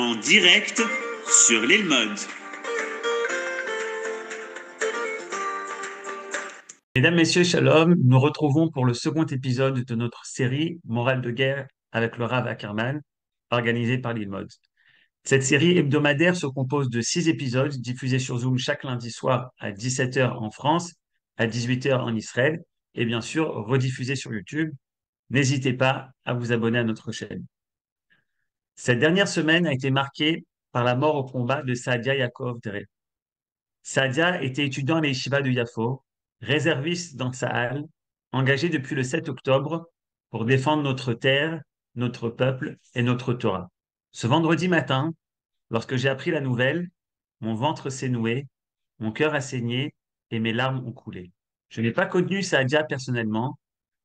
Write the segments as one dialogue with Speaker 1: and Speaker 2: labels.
Speaker 1: En direct sur l'île Mode.
Speaker 2: Mesdames, Messieurs, Shalom, nous retrouvons pour le second épisode de notre série Morale de guerre avec le Rav Ackerman, organisée par l'île Mode. Cette série hebdomadaire se compose de 6 épisodes diffusés sur Zoom chaque lundi soir à 17 h en France, à 18 h en Israël et bien sûr rediffusés sur YouTube. N'hésitez pas à vous abonner à notre chaîne. Cette dernière semaine a été marquée par la mort au combat de Saadia Yaakov Dere. Saadia était étudiant à l'Yeshiva de Yafo, réserviste dans Tsahal, engagé depuis le 7 octobre pour défendre notre terre, notre peuple et notre Torah. Ce vendredi matin, lorsque j'ai appris la nouvelle, mon ventre s'est noué, mon cœur a saigné et mes larmes ont coulé. Je n'ai pas connu Saadia personnellement,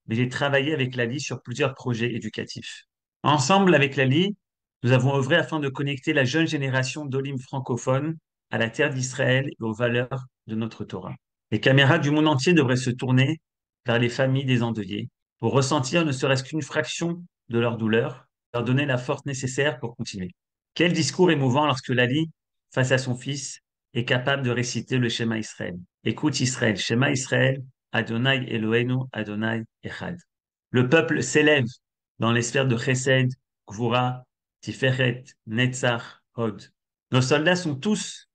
Speaker 2: mais j'ai travaillé avec Lali sur plusieurs projets éducatifs. Ensemble avec Lali, nous avons œuvré afin de connecter la jeune génération d'Olim francophones à la terre d'Israël et aux valeurs de notre Torah. Les caméras du monde entier devraient se tourner vers les familles des endeuillés pour ressentir ne serait-ce qu'une fraction de leur douleur, leur donner la force nécessaire pour continuer. Quel discours émouvant lorsque Lali, face à son fils, est capable de réciter le Shema Israël. Écoute Israël, Shema Israël, Adonai Eloheinu, Adonai Echad. Le peuple s'élève dans les sphères de Chesed, Gvura, Tiferet, Netzach, Hod. Nos soldats sont tous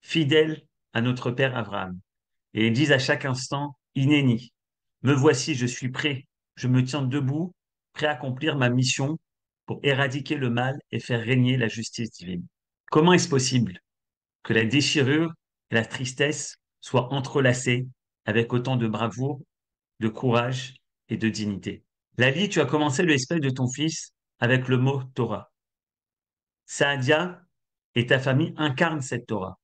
Speaker 2: fidèles à notre père Abraham. Et ils disent à chaque instant, Inéni, me voici, je suis prêt, je me tiens debout, prêt à accomplir ma mission pour éradiquer le mal et faire régner la justice divine. Comment est-ce possible que la déchirure et la tristesse soient entrelacées avec autant de bravoure, de courage et de dignité? Lali, tu as commencé le esprit de ton fils avec le mot Torah. Saadia et ta famille incarnent cette Torah.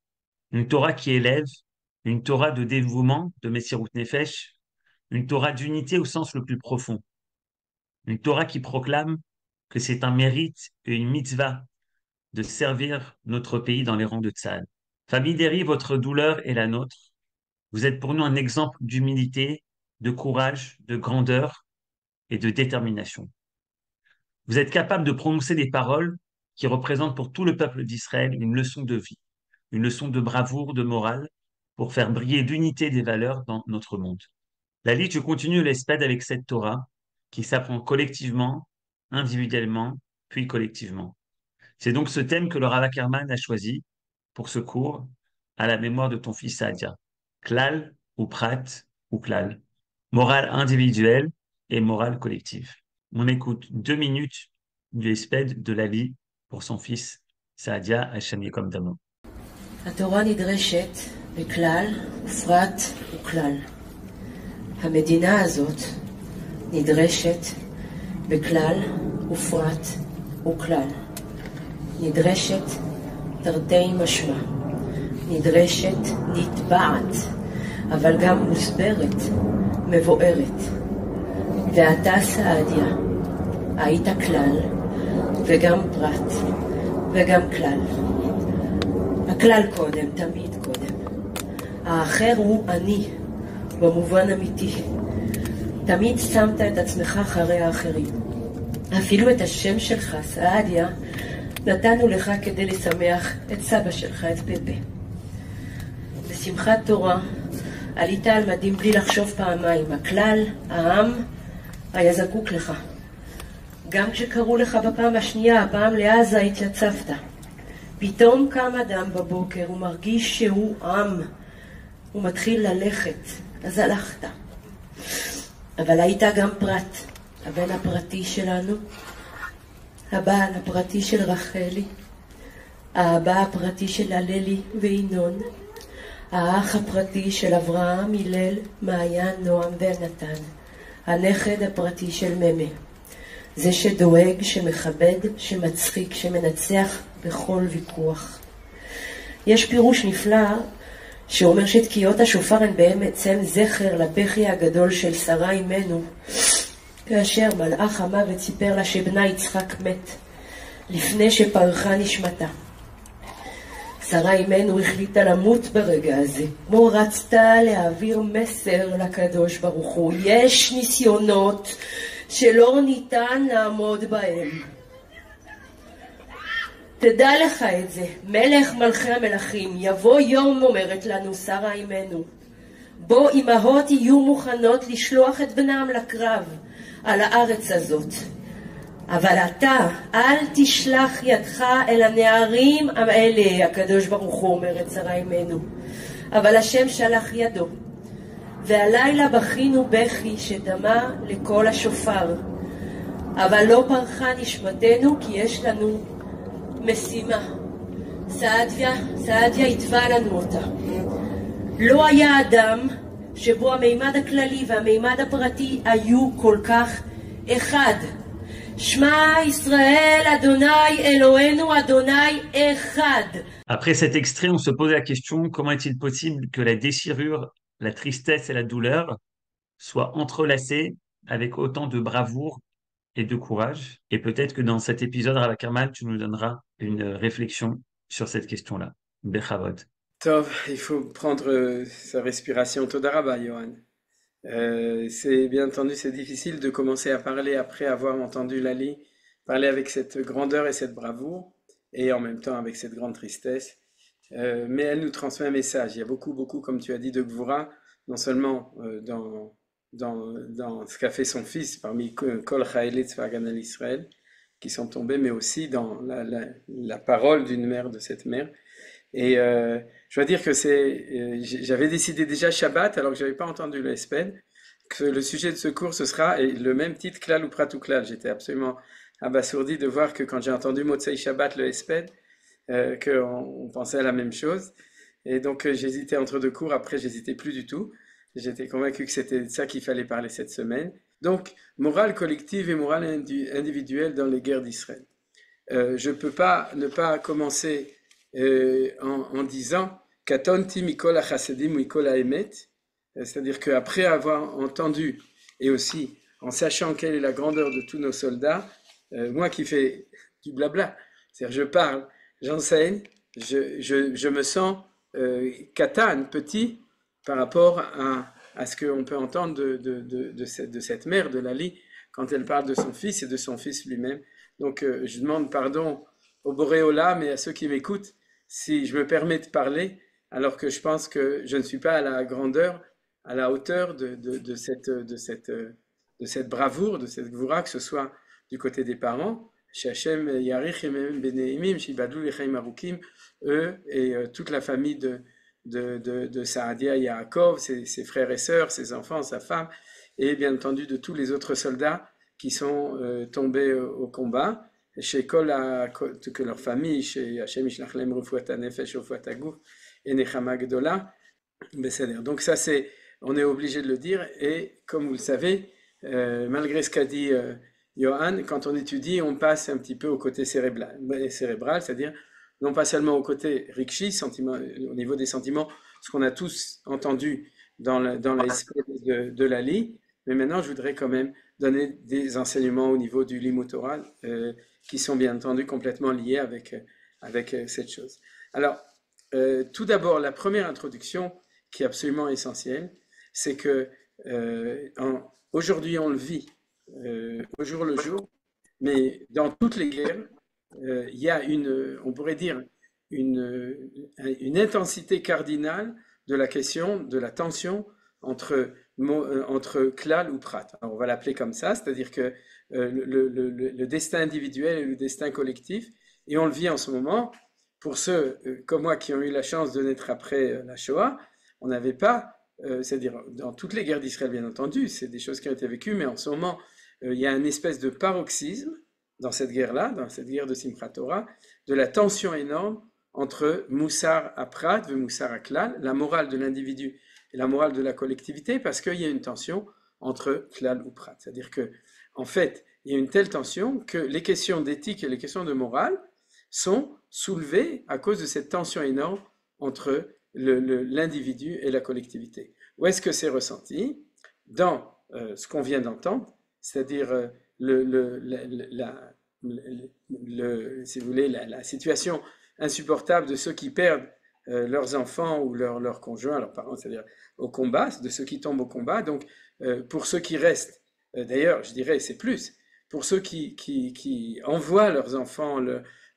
Speaker 2: Une Torah qui élève, une Torah de dévouement, de Messirut Nefesh, une Torah d'unité au sens le plus profond. Une Torah qui proclame que c'est un mérite et une mitzvah de servir notre pays dans les rangs de Tzahal. Famille Deri, votre douleur est la nôtre. Vous êtes pour nous un exemple d'humilité, de courage, de grandeur et de détermination. Vous êtes capable de prononcer des paroles qui représentent pour tout le peuple d'Israël une leçon de vie, une leçon de bravoure, de morale, pour faire briller l'unité des valeurs dans notre monde. Lali, tu continues l'espède avec cette Torah qui s'apprend collectivement, individuellement, puis collectivement. C'est donc ce thème que le Rav Ackerman a choisi pour ce cours à la mémoire de ton fils Saadia. Klal ou Prat ou Klal. Morale individuelle et morale collective. On écoute 2 minutes du espède de Lali pour son fils Saadia Hashem Yekom Damo.
Speaker 3: התורה נדרשת בכלל ופרט וכלל. המדינה הזאת נדרשת בכלל ופרט וכלל. נדרשת תרתי משמע. נדרשת נתבעת, אבל גם מוסברת, מבוארת. ואתה סעדיה, היית כלל וגם פרט וגם כלל. הכלל קודם, תמיד קודם. האחר הוא אני, במובן אמיתי. תמיד שמת את עצמך אחרי האחרים. אפילו את השם שלך, סעדיה, נתנו לך כדי לשמח את סבא שלך, את פפה. בשמחת תורה עלית על מדים בלי לחשוב פעמיים. הכלל, העם, היה זקוק לך. גם כשקראו לך בפעם השנייה, הפעם לעזה, התייצבת. פתאום קם אדם בבוקר, הוא מרגיש שהוא עם, הוא מתחיל ללכת, אז הלכת. אבל היית גם פרט, הבן הפרטי שלנו, הבעל הפרטי של רחלי, האבא הפרטי של הללי וינון, האח הפרטי של אברהם, הלל, מעיין, נועם ונתן, הנכד הפרטי של ממה. זה שדואג, שמכבד, שמצחיק, שמנצח בכל ויכוח. יש פירוש נפלא שאומר שתקיעות השופר הן בעצם זכר לבכי הגדול של שרה אימנו, כאשר מלאך המוות סיפר לה שבנה יצחק מת, לפני שפרחה נשמתה. שרה אימנו החליטה למות ברגע הזה, כמו רצתה להעביר מסר לקדוש ברוך הוא. יש ניסיונות שלא ניתן לעמוד בהם. תדע לך את זה, מלך מלכי המלכים, יבוא יום, אומרת לנו שרה אימנו, בו אמהות יהיו מוכנות לשלוח את בנם לקרב על הארץ הזאת. אבל אתה, אל תשלח ידך אל הנערים האלה, הקדוש ברוך הוא, אומרת שרה אימנו. אבל השם שלח ידו. והלילה בכינו בכי שדמה לקול השופר. אבל לא פרחה נשמתנו כי יש לנו משימה. סעדיה התווה לנו אותה. לא היה אדם שבו המימד הכללי והמימד הפרטי היו כל כך אחד. שמע ישראל, אדוני אלוהינו, אדוני אחד.
Speaker 2: Après cet extrait, on se pose la question, comment est-il possible que la déchirure, la tristesse et la douleur soient entrelacées avec autant de bravoure et de courage? Et peut-être que dans cet épisode, Rav Ackerman, tu nous donneras une réflexion sur cette question-là. Bechavot.
Speaker 4: Tov, il faut prendre sa respiration. Toda Rabba, Johan. C'est bien entendu, c'est difficile de commencer à parler après avoir entendu Lali parler avec cette grandeur et cette bravoure, et en même temps avec cette grande tristesse. Mais elle nous transmet un message. Il y a beaucoup, comme tu as dit, de Gvura, non seulement dans ce qu'a fait son fils parmi Kol Chayelet Tzva Haganah Israël, qui sont tombés, mais aussi dans la parole d'une mère, de cette mère. Et je dois dire que j'avais décidé déjà Shabbat, alors que je n'avais pas entendu le Hesped, que le sujet de ce cours, ce sera le même titre, Klal ou Prat ou Klal. J'étais absolument abasourdi de voir que quand j'ai entendu Motzei Shabbat, le Hesped, qu'on pensait à la même chose. Et donc j'hésitais entre deux cours, après j'hésitais plus du tout. J'étais convaincu que c'était de ça qu'il fallait parler cette semaine. Donc, morale collective et morale individuelle dans les guerres d'Israël. Je ne peux pas ne pas commencer en disant Katonti mikol hachasedim mikol haemet, c'est-à-dire qu'après avoir entendu et aussi en sachant quelle est la grandeur de tous nos soldats, moi qui fais du blabla, c'est-à-dire je parle, j'enseigne, je me sens katan, petit, par rapport à ce qu'on peut entendre de cette mère, de Lali, quand elle parle de son fils et de son fils lui-même. Donc je demande pardon au Boré Olam et à ceux qui m'écoutent si je me permets de parler, alors que je pense que je ne suis pas à la grandeur, à la hauteur de cette bravoure, de cette gvoura, que ce soit du côté des parents, chez Hachem Yarich Beneimim, Shibadlou Lechaim Arukim, eux et toute la famille de Saadia Yaakov, ses frères et sœurs, ses enfants, sa femme, et bien entendu de tous les autres soldats qui sont tombés au combat, chez Kol, que leur famille, chez Hachem Yishlach Lem Refuat HaNefesh Refuat HaGuf et Nechama Gedola. Donc ça, on est obligé de le dire, et comme vous le savez, malgré ce qu'a dit Johan, quand on étudie, on passe un petit peu au côté cérébral, c'est-à-dire non pas seulement au côté rikshi, au niveau des sentiments, ce qu'on a tous entendu dans l'esprit de Lali, mais maintenant je voudrais quand même donner des enseignements au niveau du limut Torah qui sont bien entendu complètement liés avec cette chose. Alors, tout d'abord, la première introduction qui est absolument essentielle, c'est que aujourd'hui on le vit au jour le jour, mais dans toutes les guerres, il y a on pourrait dire, une intensité cardinale de la question, de la tension entre klal ou prat. Alors on va l'appeler comme ça, c'est-à-dire que le destin individuel et le destin collectif, et on le vit en ce moment, pour ceux comme moi qui ont eu la chance de naître après la Shoah, on n'avait pas, c'est-à-dire dans toutes les guerres d'Israël bien entendu, c'est des choses qui ont été vécues, mais en ce moment, il y a une espèce de paroxysme dans cette guerre-là, dans cette guerre de Simchat Torah, de la tension énorme entre Moussar à Prat et Moussar à Klal, la morale de l'individu et la morale de la collectivité, parce qu'il y a une tension entre Klal ou Prat. C'est-à-dire que, en fait, il y a une telle tension que les questions d'éthique et les questions de morale sont soulevées à cause de cette tension énorme entre l'individu et la collectivité. Où est-ce que c'est ressenti? Dans ce qu'on vient d'entendre, c'est-à-dire si vous voulez, la situation insupportable de ceux qui perdent leurs enfants ou leurs conjoints, leurs parents, c'est-à-dire au combat, de ceux qui tombent au combat. Donc, pour ceux qui restent, d'ailleurs, je dirais, c'est plus, pour ceux qui envoient leurs enfants,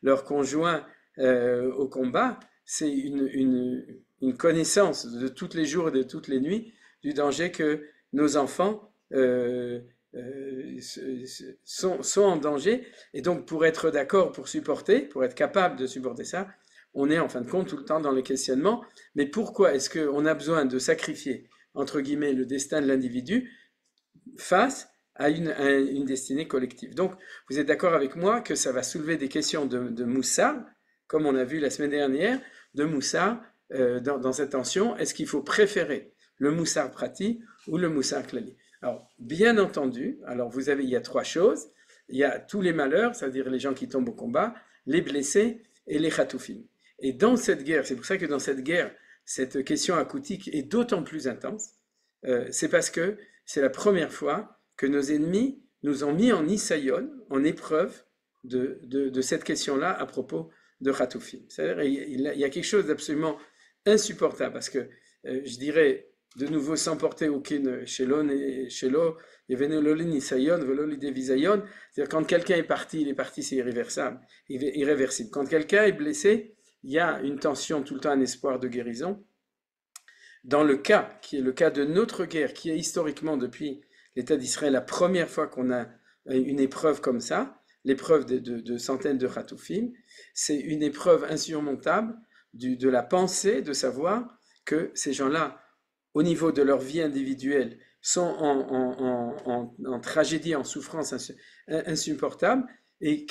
Speaker 4: leur conjoint au combat, c'est une connaissance de tous les jours et de toutes les nuits du danger que nos enfants sont en danger. Et donc, pour être d'accord, pour supporter, pour être capable de supporter ça, on est en fin de compte tout le temps dans les questionnements. Mais pourquoi est-ce qu'on a besoin de sacrifier, entre guillemets, le destin de l'individu face à une destinée collective? Donc, vous êtes d'accord avec moi que ça va soulever des questions de moussard, comme on a vu la semaine dernière, de moussard dans cette tension. Est-ce qu'il faut préférer le moussard prati ou le moussard klali? Alors, bien entendu, il y a trois choses. Il y a tous les malheurs, c'est-à-dire les gens qui tombent au combat, les blessés et les chatoufim. Et dans cette guerre, c'est pour ça que dans cette guerre, cette question akoutique est d'autant plus intense. C'est parce que c'est la première fois que nos ennemis nous ont mis en isayon, en épreuve de cette question-là à propos de chatoufim. C'est-à-dire il y a quelque chose d'absolument insupportable, parce que je dirais de nouveau sans porter aucune shelo, c'est-à-dire quand quelqu'un est parti, il est parti, c'est irréversible. Quand quelqu'un est blessé, il y a une tension, tout le temps un espoir de guérison. Dans le cas, qui est le cas de notre guerre, qui est historiquement depuis l'État d'Israël la première fois qu'on a une épreuve comme ça, l'épreuve de centaines de chatoufim, c'est une épreuve insurmontable de la pensée, de savoir que ces gens-là, au niveau de leur vie individuelle, sont en tragédie, en souffrance insupportable. Et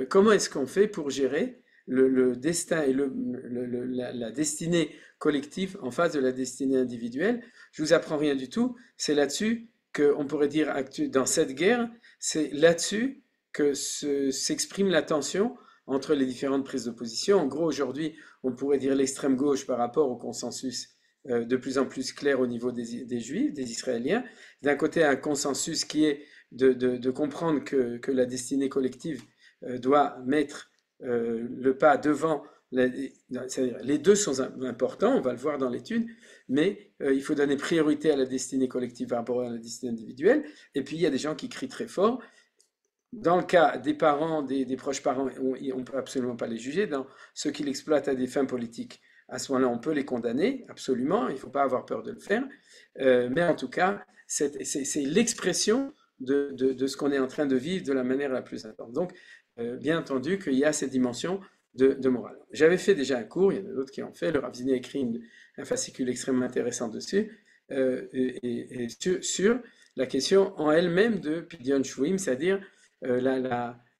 Speaker 4: comment est-ce qu'on fait pour gérer le destin et la destinée collective en face de la destinée individuelle? Je vous apprends rien du tout. C'est là-dessus qu'on pourrait dire, dans cette guerre, c'est là-dessus que s'exprime la tension entre les différentes prises de position. En gros, aujourd'hui, on pourrait dire l'extrême gauche par rapport au consensus de plus en plus clair au niveau des Juifs, des Israéliens. D'un côté, un consensus qui est de comprendre que la destinée collective doit mettre le pas devant. Les deux sont importants, on va le voir dans l'étude, mais il faut donner priorité à la destinée collective par rapport à la destinée individuelle. Et puis, il y a des gens qui crient très fort. Dans le cas des parents, des proches parents, on ne peut absolument pas les juger. Dans ceux qui l'exploitent à des fins politiques, à ce moment-là, on peut les condamner, absolument, il ne faut pas avoir peur de le faire. Mais en tout cas, c'est l'expression de ce qu'on est en train de vivre de la manière la plus intense. Donc, bien entendu qu'il y a cette dimension de morale. J'avais fait déjà un cours, il y en a d'autres qui ont fait, le Rav Zini a écrit un fascicule extrêmement intéressant dessus, et sur la question en elle-même de Pidyon Shvuim, c'est-à-dire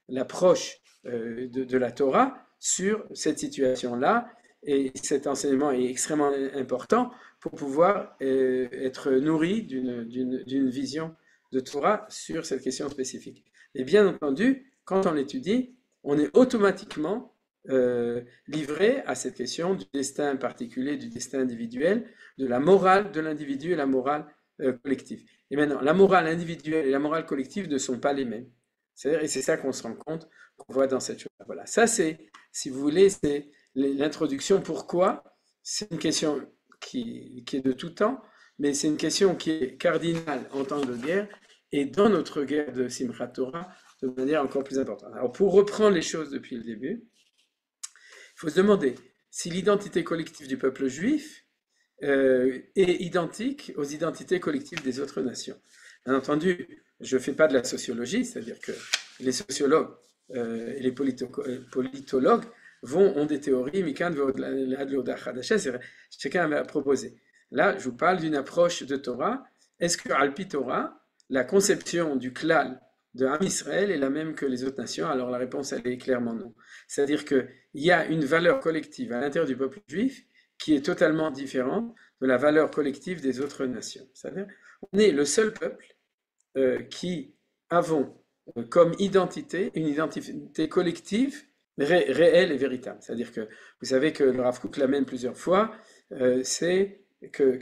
Speaker 4: l'approche de la Torah sur cette situation-là, et cet enseignement est extrêmement important pour pouvoir être nourri d'une vision de Torah sur cette question spécifique. Et bien entendu, quand on l'étudie, on est automatiquement livré à cette question du destin particulier, du destin individuel, de la morale de l'individu et la morale collective. Et maintenant, la morale individuelle et la morale collective ne sont pas les mêmes. Et c'est ça qu'on se rend compte, qu'on voit dans cette chose. Voilà, ça c'est, si vous voulez, c'est l'introduction. Pourquoi? C'est une question qui est de tout temps, mais c'est une question qui est cardinale en temps de guerre, et dans notre guerre de Simchat Torah, de manière encore plus importante. Alors pour reprendre les choses depuis le début, il faut se demander si l'identité collective du peuple juif est identique aux identités collectives des autres nations. Bien entendu, je ne fais pas de la sociologie, c'est-à-dire que les sociologues et les politologues ont des théories, chacun a proposé. Là, je vous parle d'une approche de Torah. Est-ce que Alpi Torah, la conception du klal de Am Israël est la même que les autres nations? Alors la réponse, elle est clairement non. C'est-à-dire qu'il y a une valeur collective à l'intérieur du peuple juif qui est totalement différente de la valeur collective des autres nations. C'est-à-dire, on est le seul peuple qui avons comme identité une identité collective réelle et véritable. C'est-à-dire que vous savez que le Rav Kook l'amène plusieurs fois, c'est que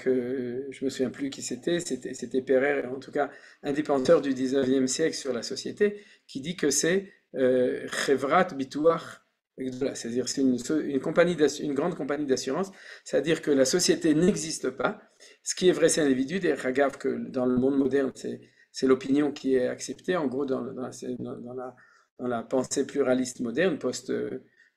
Speaker 4: je me souviens plus qui c'était Perer, en tout cas un des penseurs du 19e siècle sur la société, qui dit que c'est Chevrat Bituach, c'est-à-dire c'est une grande compagnie d'assurance, c'est-à-dire que la société n'existe pas. Ce qui est vrai, c'est l'individu. D'ailleurs, regarde que dans le monde moderne, c'est l'opinion qui est acceptée. En gros, dans dans la pensée pluraliste moderne,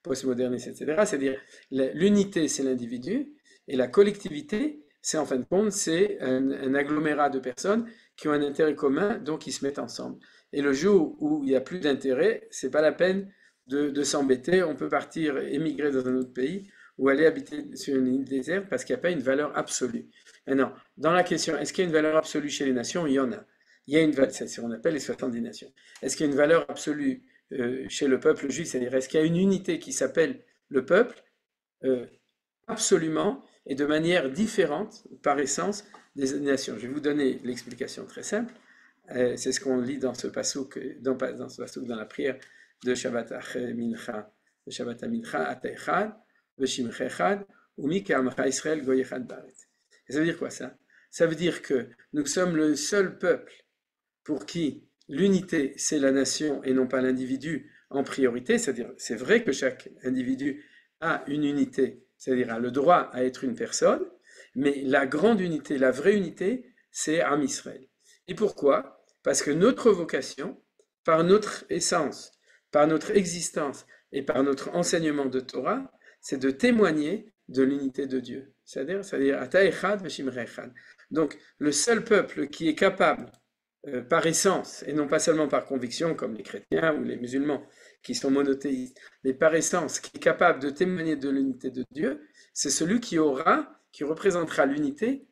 Speaker 4: postmoderne, etc. C'est-à-dire l'unité, c'est l'individu, et la collectivité, c'est en fin de compte, c'est un agglomérat de personnes qui ont un intérêt commun, donc ils se mettent ensemble. Et le jour où il n'y a plus d'intérêt, c'est pas la peine de s'embêter, on peut partir émigrer dans un autre pays ou aller habiter sur une île déserte parce qu'il n'y a pas une valeur absolue. Maintenant, dans la question, est-ce qu'il y a une valeur absolue chez les nations? Il y en a. Il y a une valeur, c'est ce qu'on appelle les 70 nations. Est-ce qu'il y a une valeur absolue chez le peuple juif? C'est-à-dire, est-ce qu'il y a une unité qui s'appelle le peuple? Absolument, et de manière différente, par essence, des nations. Je vais vous donner l'explication très simple. C'est ce qu'on lit dans ce passouk, dans la prière de Shabbat Mincha, de Shabbat Mincha, Ata Echad, Veshimcha Echad, Umi Ke'amcha Israël Goy Echad Baaretz. Et ça veut dire quoi ça? Ça veut dire que nous sommes le seul peuple pour qui l'unité c'est la nation et non pas l'individu en priorité, c'est-à-dire c'est vrai que chaque individu a une unité, c'est-à-dire a le droit à être une personne, mais la grande unité, la vraie unité, c'est Am Israël. Et pourquoi? Parce que notre vocation, par notre essence, par notre existence et par notre enseignement de Torah, c'est de témoigner de l'unité de Dieu. C'est-à-dire Ata Echad Veshimcha Echad. Donc le seul peuple qui est capable, par essence, et non pas seulement par conviction, comme les chrétiens ou les musulmans, qui sont monothéistes, mais par essence, qui est capable de témoigner de l'unité de Dieu, c'est celui qui représentera l'unité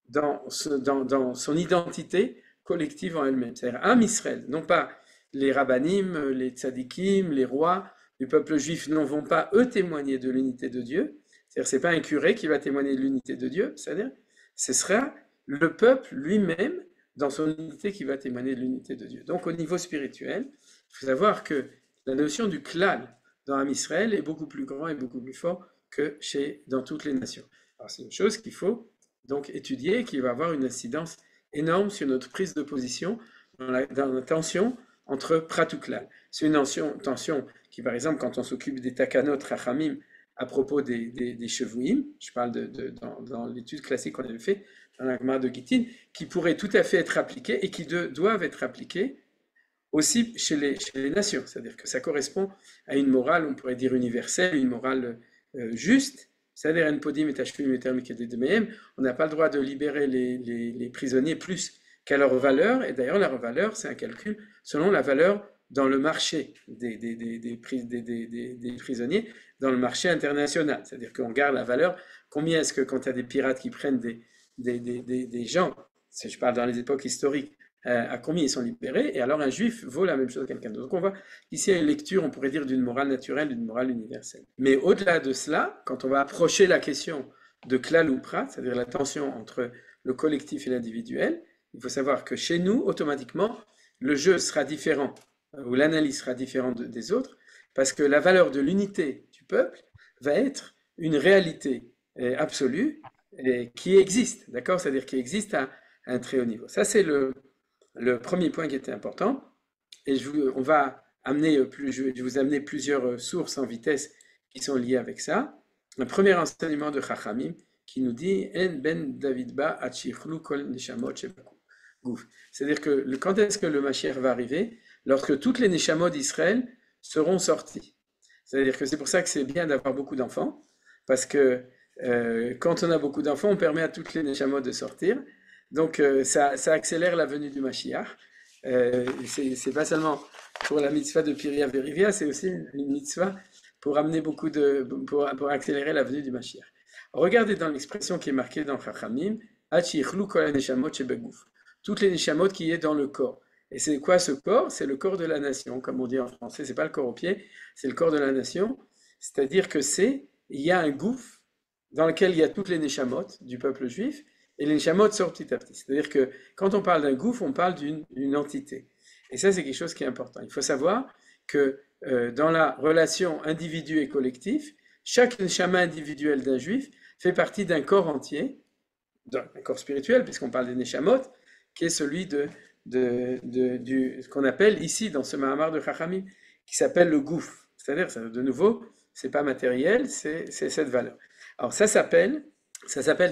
Speaker 4: dans son identité collective en elle-même. C'est-à-dire Am Israël, non pas les rabbanim, les tzadikim, les rois du peuple juif ne vont pas, eux, témoigner de l'unité de Dieu. C'est-à-dire, c'est pas un curé qui va témoigner de l'unité de Dieu, c'est-à-dire, ce sera le peuple lui-même, dans son unité, qui va témoigner de l'unité de Dieu. Donc, au niveau spirituel, il faut savoir que la notion du klal dans Am Israël est beaucoup plus grand et beaucoup plus fort que dans toutes les nations. Alors, c'est une chose qu'il faut donc étudier, qui va avoir une incidence énorme sur notre prise de position dans la tension entre prat ou klal. C'est une tension qui, par exemple, quand on s'occupe des takanot rachamim à propos des chevouim, je parle dans l'étude classique qu'on avait fait dans la Gemara de Gittin, qui pourraient tout à fait être appliquées et qui doivent être appliquées aussi chez les nations. C'est-à-dire que ça correspond à une morale, on pourrait dire universelle, une morale juste. C'est-à-dire on n'a pas le droit de libérer les prisonniers plus qu'à leur valeur, et d'ailleurs leur valeur, c'est un calcul selon la valeur dans le marché des prisonniers, dans le marché international. C'est-à-dire qu'on garde la valeur. Combien est-ce que quand il y a des pirates qui prennent des gens, si je parle dans les époques historiques, à combien ils sont libérés, et alors un juif vaut la même chose que quelqu'un d'autre. Donc on voit ici à une lecture, on pourrait dire d'une morale naturelle, d'une morale universelle. Mais au-delà de cela, quand on va approcher la question de klal ou prat, c'est-à-dire la tension entre le collectif et l'individuel, il faut savoir que chez nous, automatiquement, le jeu sera différent, ou l'analyse sera différente des autres, parce que la valeur de l'unité du peuple va être une réalité absolue qui existe, d'accord? C'est-à-dire qui existe à un très haut niveau. Ça, c'est le premier point qui était important. Et je vais vous amener plusieurs sources en vitesse qui sont liées avec ça. Un premier enseignement de Chachamim qui nous dit En ben David ba achichlu kol neshamot shebaku. C'est-à-dire que quand est-ce que le Mashiach va arriver? Lorsque toutes les neshamot d'Israël seront sorties. C'est-à-dire que c'est pour ça que c'est bien d'avoir beaucoup d'enfants, parce que quand on a beaucoup d'enfants, on permet à toutes les neshamot de sortir. Donc ça accélère la venue du Mashiach. C'est pas seulement pour la mitzvah de Piria Verivia, c'est aussi une mitzvah pour amener pour accélérer la venue du Mashiach. Regardez dans l'expression qui est marquée dans Chachamim, Achichlu kol neshamot shebeguf. Toutes les neshamot qui est dans le corps. Et c'est quoi ce corps? C'est le corps de la nation, comme on dit en français. C'est pas le corps au pied, c'est le corps de la nation. C'est-à-dire que il y a un gouffre dans lequel il y a toutes les neshamot du peuple juif, et les neshamot sortent petit à petit. C'est-à-dire que quand on parle d'un gouffre, on parle d'une entité. Et ça, c'est quelque chose qui est important. Il faut savoir que dans la relation individu et collectif, chaque neshama individuel d'un juif fait partie d'un corps entier, d'un corps spirituel, puisqu'on parle des neshamot, qui est celui ce qu'on appelle ici, dans ce Mahamar de Chachamim, qui s'appelle le gouffre. C'est-à-dire, de nouveau, c'est pas matériel, c'est cette valeur. Alors ça s'appelle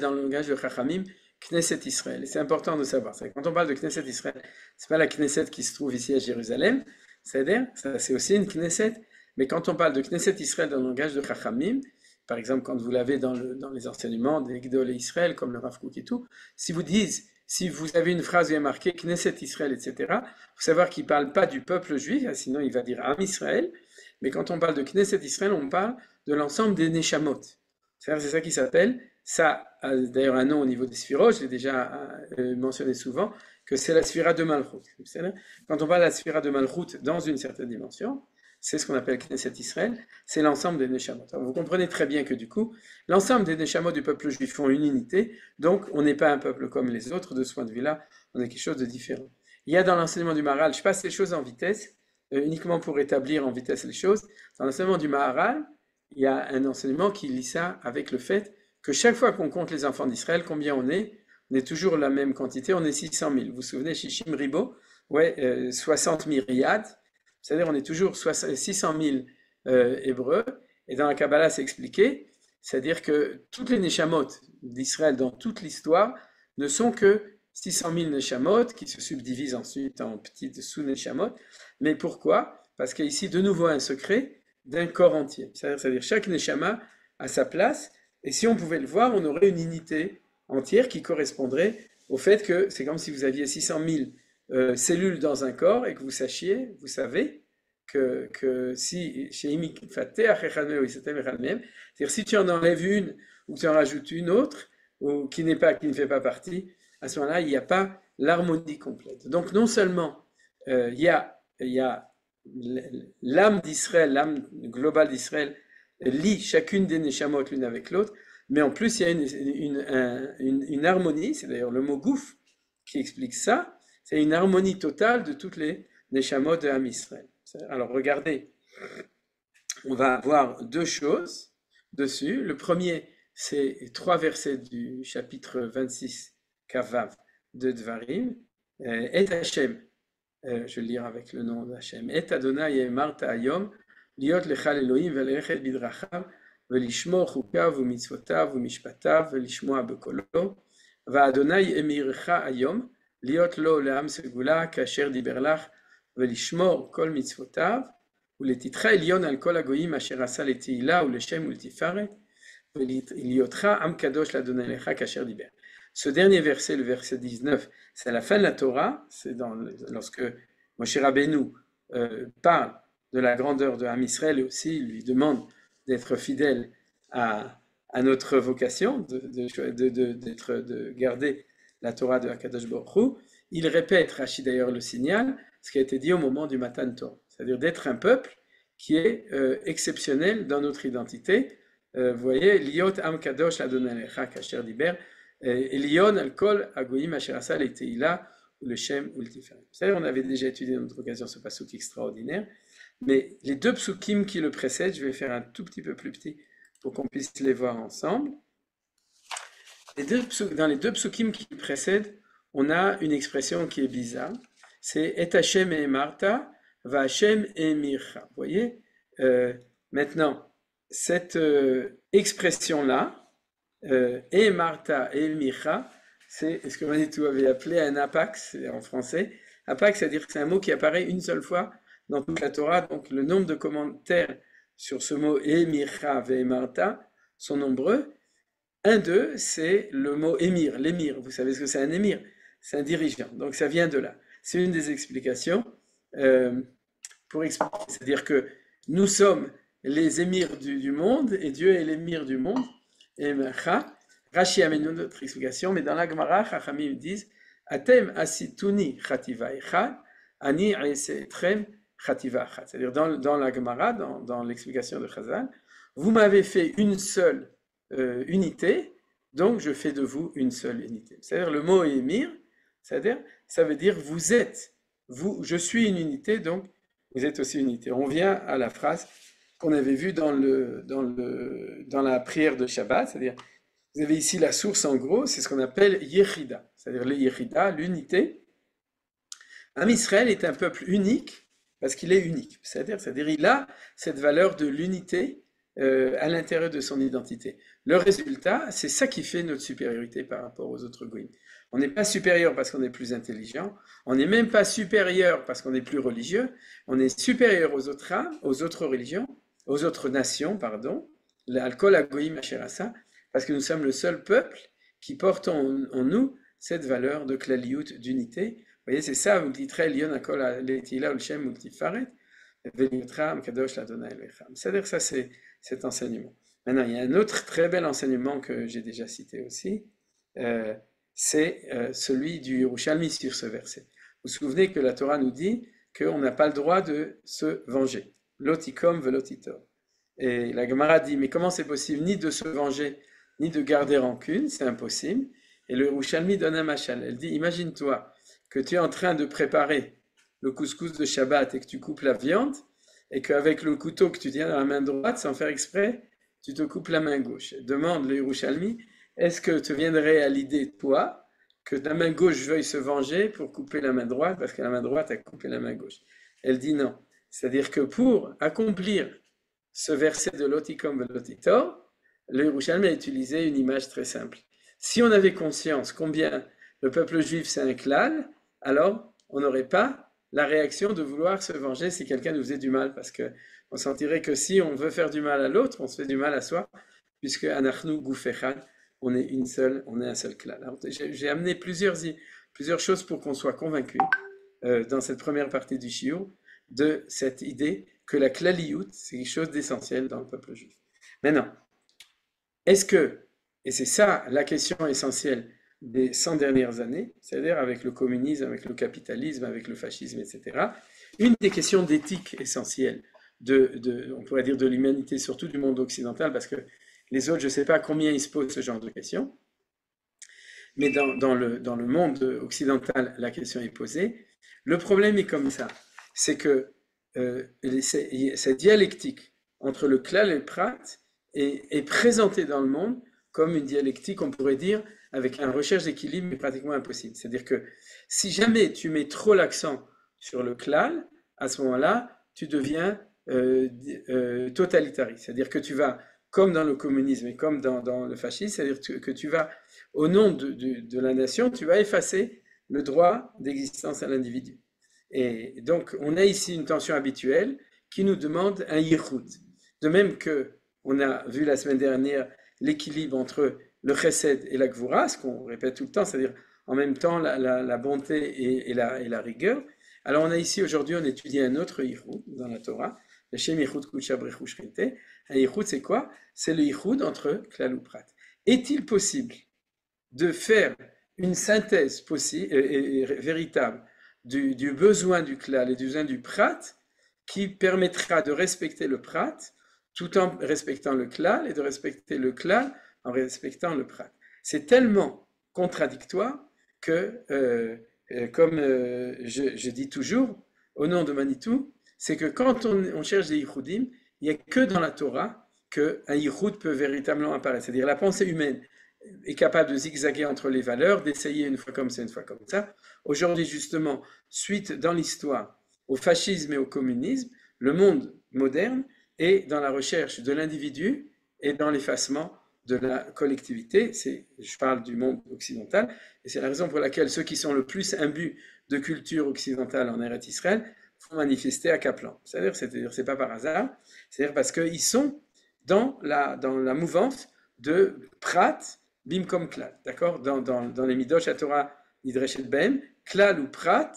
Speaker 4: dans le langage de Chachamim Knesset Israël. Et c'est important de savoir. Quand on parle de Knesset Israël, c'est pas la Knesset qui se trouve ici à Jérusalem, C'est-à-dire, ça c'est aussi une Knesset, mais quand on parle de Knesset Israël dans le langage de Chachamim, par exemple quand vous l'avez dans les enseignements des Gdol et Israël, comme le Rav Kook et tout, si vous avez une phrase où il y a marqué Knesset Israël, etc., il faut savoir qu'il ne parle pas du peuple juif, sinon il va dire Am Israël, mais quand on parle de Knesset Israël, on parle de l'ensemble des Neshamot. C'est ça qui s'appelle, ça a d'ailleurs un nom au niveau des Sphirot, je l'ai déjà mentionné souvent, que c'est la Sphira de Malchut. Quand on parle de la Sphira de Malchut dans une certaine dimension, c'est ce qu'on appelle Knesset Israël, c'est l'ensemble des Neshamot. Alors vous comprenez très bien que du coup, l'ensemble des Neshamot du peuple juif font une unité, donc on n'est pas un peuple comme les autres, de ce point de vue-là, on est quelque chose de différent. Il y a dans l'enseignement du Maharal, je passe les choses en vitesse, uniquement pour établir en vitesse les choses, dans l'enseignement du Maharal, il y a un enseignement qui lie ça avec le fait que chaque fois qu'on compte les enfants d'Israël, combien on est toujours la même quantité, on est 600 000. Vous vous souvenez, Shishim Ribo, 60 myriades, c'est-à-dire on est toujours 600 000 Hébreux, et dans la Kabbalah c'est expliqué, c'est-à-dire que toutes les Neshamot d'Israël dans toute l'histoire ne sont que 600 000 Neshamot qui se subdivisent ensuite en petites sous-Neshamot. Mais pourquoi? Parce qu'il y a ici de nouveau un secret d'un corps entier. C'est-à-dire chaque Neshama a sa place, et si on pouvait le voir, on aurait une unité entière qui correspondrait au fait que c'est comme si vous aviez 600 000 cellules dans un corps et que vous savez que si c'est-à-dire si tu en enlèves une ou que tu en rajoutes une autre ou qui ne fait pas partie, à ce moment-là il n'y a pas l'harmonie complète. Donc non seulement il y a l'âme d'Israël, l'âme globale d'Israël lie chacune des Neshamot l'une avec l'autre, mais en plus il y a une harmonie, c'est d'ailleurs le mot gouf qui explique ça, c'est une harmonie totale de toutes les Neshamot de Am Israël. Alors regardez, on va voir deux choses dessus. Le premier, c'est 3 versets du chapitre 26 Kavav de Dvarim. Et Hashem, je vais le lire avec le nom d'Hashem. Et Adonai emarta hayom, liot lechal Elohim velechet bidrachav, velishmor chukav umitzvotav umishpatav, velishmoa bekolo. Va Adonai emircha hayom, liot lo le'am segula, kasher diberlach, ולשמור כל מצוותיו, ולתתך עליון על כל הגויים אשר עשה לתהילה ולשם ולתפארת, ולהיותך עם קדוש לאדוני לך כאשר דיבר. Ce dernier verset, le verset 19, c'est à la fin de la Torah, c'est lorsque Moshe Rabbeinu parle de la grandeur de Am Israël et aussi lui demande d'être fidèle à notre vocation, de garder la Torah de Akadosh Baruch Hu. Il répète, Rashi d'ailleurs le signale, ce qui a été dit au moment du Matan Torah, c'est-à-dire d'être un peuple qui est exceptionnel dans notre identité. Vous voyez, Liot Am Kadosh Adonai Lecha Kasher Diber, Elion Al Kol Agoyim Asher Asa Leteila ou le Shem ou le Tiferet. C'est-à-dire, on avait déjà étudié dans notre occasion ce passouk extraordinaire, mais les deux psukim qui le précèdent, je vais faire un tout petit peu plus petit pour qu'on puisse les voir ensemble. Dans les deux psukim qui le précèdent, on a une expression qui est bizarre. C'est Et Hashem et Martha, Va Hashem et Mircha. Vous voyez, maintenant, cette expression-là, et Martha et Mircha, c'est ce que Manitou avait appelé un apax en français. Apax, c'est-à-dire que c'est un mot qui apparaît une seule fois dans toute la Torah. Donc le nombre de commentaires sur ce mot et Mircha et Martha sont nombreux. Un d'eux, c'est le mot émir, l'émir. Vous savez ce que c'est un émir? C'est un dirigeant. Donc ça vient de là. C'est une des explications pour expliquer. C'est-à-dire que nous sommes les émirs du monde et Dieu est l'émir du monde. Et Rashi amène une autre explication, mais dans la Gemara, Chachamim disent Atem asituni chativa echad, ani esetrem chativa echad. C'est-à-dire dans la Gemara, dans l'explication de Chazal, vous m'avez fait une seule unité, donc je fais de vous une seule unité. C'est-à-dire le mot émir, c'est-à-dire ça veut dire vous êtes, je suis une unité, donc vous êtes aussi une unité. On vient à la phrase qu'on avait vue dans la prière de Shabbat, c'est-à-dire vous avez ici la source en gros, c'est ce qu'on appelle Yechida, c'est-à-dire le Yechida, l'unité. Am Israël est un peuple unique parce qu'il est unique, c'est-à-dire il a cette valeur de l'unité à l'intérieur de son identité. Le résultat, c'est ça qui fait notre supériorité par rapport aux autres goïms. On n'est pas supérieur parce qu'on est plus intelligent. On n'est même pas supérieur parce qu'on est plus religieux. On est supérieur aux autres âmes, aux autres religions, aux autres nations, pardon. L'alcool agoïm asherasa, parce que nous sommes le seul peuple qui porte en nous cette valeur de klaliout, d'unité. Vous voyez, c'est ça, c'est-à-dire ça, c'est cet enseignement. Maintenant, il y a un autre très bel enseignement que j'ai déjà cité aussi, c'est celui du Yerushalmi sur ce verset. Vous vous souvenez que la Torah nous dit qu'on n'a pas le droit de se venger. Lotikom velotitor. Et la Gemara dit, mais comment c'est possible ni de se venger, ni de garder rancune, c'est impossible. Et le Yerushalmi donne un machal. Elle dit, imagine-toi que tu es en train de préparer le couscous de Shabbat et que tu coupes la viande, et qu'avec le couteau que tu tiens dans la main droite, sans faire exprès, tu te coupes la main gauche. Demande le Yerushalmi, est-ce que te viendrait à l'idée, toi, que la main gauche veuille se venger pour couper la main droite, parce que la main droite a coupé la main gauche? Elle dit non. C'est-à-dire que pour accomplir ce verset de Lotikom velotitor, le Yerushalmi a utilisé une image très simple. Si on avait conscience combien le peuple juif c'est un klal, alors on n'aurait pas la réaction de vouloir se venger si quelqu'un nous faisait du mal, parce qu'on sentirait que si on veut faire du mal à l'autre, on se fait du mal à soi, puisque anachnu guf echad, on est un seul klal. Alors, j'ai amené plusieurs choses pour qu'on soit convaincu dans cette première partie du shiur de cette idée que la klaliout, c'est quelque chose d'essentiel dans le peuple juif. Maintenant, est-ce que, et c'est ça la question essentielle des 100 dernières années, c'est-à-dire avec le communisme, avec le capitalisme, avec le fascisme, etc., une des questions d'éthique essentielles on pourrait dire de l'humanité, surtout du monde occidental, parce que les autres, je ne sais pas combien ils se posent ce genre de questions, mais dans le monde occidental, la question est posée. Le problème est comme ça, c'est que cette dialectique entre le klal et le prat est présentée dans le monde comme une dialectique, on pourrait dire, avec une recherche d'équilibre, mais pratiquement impossible. C'est-à-dire que si jamais tu mets trop l'accent sur le klal, à ce moment-là, tu deviens totalitariste. C'est-à-dire que tu vas, comme dans le communisme et comme dans le fascisme, c'est-à-dire que tu vas, au nom de la nation, tu vas effacer le droit d'existence à l'individu. Et donc, on a ici une tension habituelle qui nous demande un yichud. De même que on a vu la semaine dernière l'équilibre entre le chesed et la gvura, ce qu'on répète tout le temps, c'est-à-dire en même temps la bonté et la rigueur. Alors on a ici aujourd'hui, on étudie un autre yichud dans la Torah, le Shem Yichud Kudsha Brechu Shchinte. Un yichud, c'est quoi? C'est le yichud entre klal ou prat. Est-il possible de faire une synthèse véritable du besoin du klal et du besoin du prat qui permettra de respecter le prat tout en respectant le klal et de respecter le klal en respectant le prat? C'est tellement contradictoire que, comme je dis toujours, au nom de Manitou, c'est que quand on cherche des yichudim, il n'y a que dans la Torah qu'un yichud peut véritablement apparaître. C'est-à-dire la pensée humaine est capable de zigzaguer entre les valeurs, d'essayer une fois comme ça, une fois comme ça. Aujourd'hui, justement, suite dans l'histoire au fascisme et au communisme, le monde moderne est dans la recherche de l'individu et dans l'effacement de la collectivité. Je parle du monde occidental, et c'est la raison pour laquelle ceux qui sont le plus imbus de culture occidentale en Eretz Israël font manifester à Kaplan. C'est-à-dire, c'est pas par hasard, c'est-à-dire parce qu'ils sont dans la mouvance de prat, bimkom klal, d'accord, dans les midosh à Torah nidreshet bem, klal ou prat,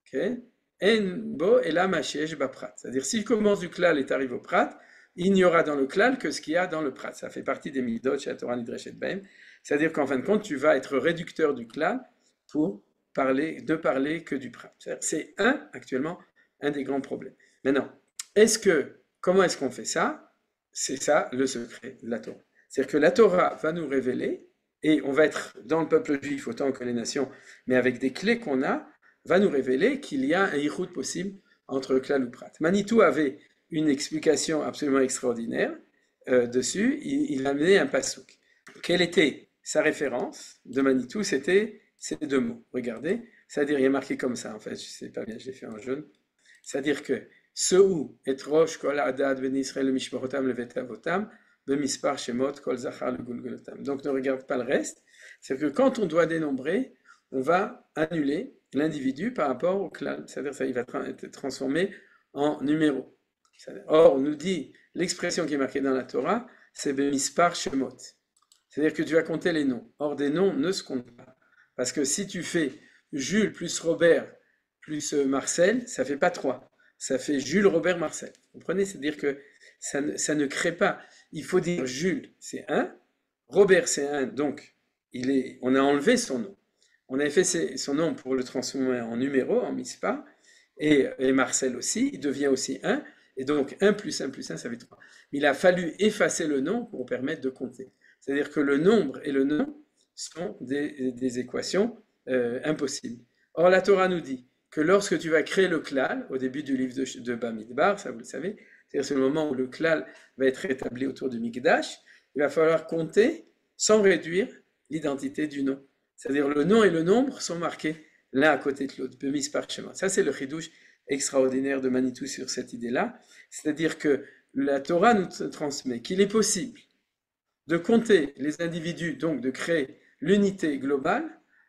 Speaker 4: okay, en bo ela mashesh ba prat. C'est-à-dire, si je commence du klal et t'arrives au prat, il n'y aura dans le klal que ce qu'il y a dans le prat. Ça fait partie des midot chez la Torah nidreshet bem. C'est-à-dire qu'en fin de compte, tu vas être réducteur du klal pour ne parler que du prat. C'est actuellement un des grands problèmes. Maintenant, comment est-ce qu'on fait ça? C'est ça le secret de la Torah. C'est-à-dire que la Torah va nous révéler, et on va être dans le peuple juif autant que les nations, mais avec des clés qu'on a, va nous révéler qu'il y a un yichud possible entre klal ou prat. Manitou avait une explication absolument extraordinaire dessus. Il a amené un passouk. Quelle était sa référence de Manitou? C'était ces deux mots. Regardez, c'est-à-dire, il est marqué comme ça, en fait, je ne sais pas bien, je l'ai fait en jaune. C'est-à-dire que ce ou et rosh kol adad ben Israël mishparotam levetavotam bemispar shemot kol zachar le gulgolotam. Donc ne regarde pas le reste. C'est que quand on doit dénombrer, on va annuler l'individu par rapport au clan. C'est-à-dire ça, il va être transformé en numéro. Or, on nous dit, l'expression qui est marquée dans la Torah, c'est Bemispar Shemot. C'est-à-dire que tu vas compter les noms. Or, des noms ne se comptent pas. Parce que si tu fais Jules plus Robert plus Marcel, ça fait pas 3. Ça fait Jules, Robert, Marcel. Vous comprenez? C'est-à-dire que ça ne crée pas. Il faut dire Jules, c'est 1. Robert, c'est 1. Donc, on a enlevé son nom. On avait fait son nom pour le transformer en numéro, en mispa. Et Marcel aussi, il devient aussi 1. Et donc, 1 plus 1 plus 1, ça fait 3. Mais il a fallu effacer le nom pour permettre de compter. C'est-à-dire que le nombre et le nom sont des équations impossibles. Or, la Torah nous dit que lorsque tu vas créer le klal, au début du livre de Bamidbar, ça vous le savez, c'est-à-dire c'est le moment où le klal va être établi autour du Mikdash, il va falloir compter sans réduire l'identité du nom. C'est-à-dire le nom et le nombre sont marqués l'un à côté de l'autre, Bemispar Shemot. Ça, c'est le chidouche extraordinaire de Manitou sur cette idée-là. C'est-à-dire que la Torah nous transmet qu'il est possible de compter les individus, donc de créer l'unité globale,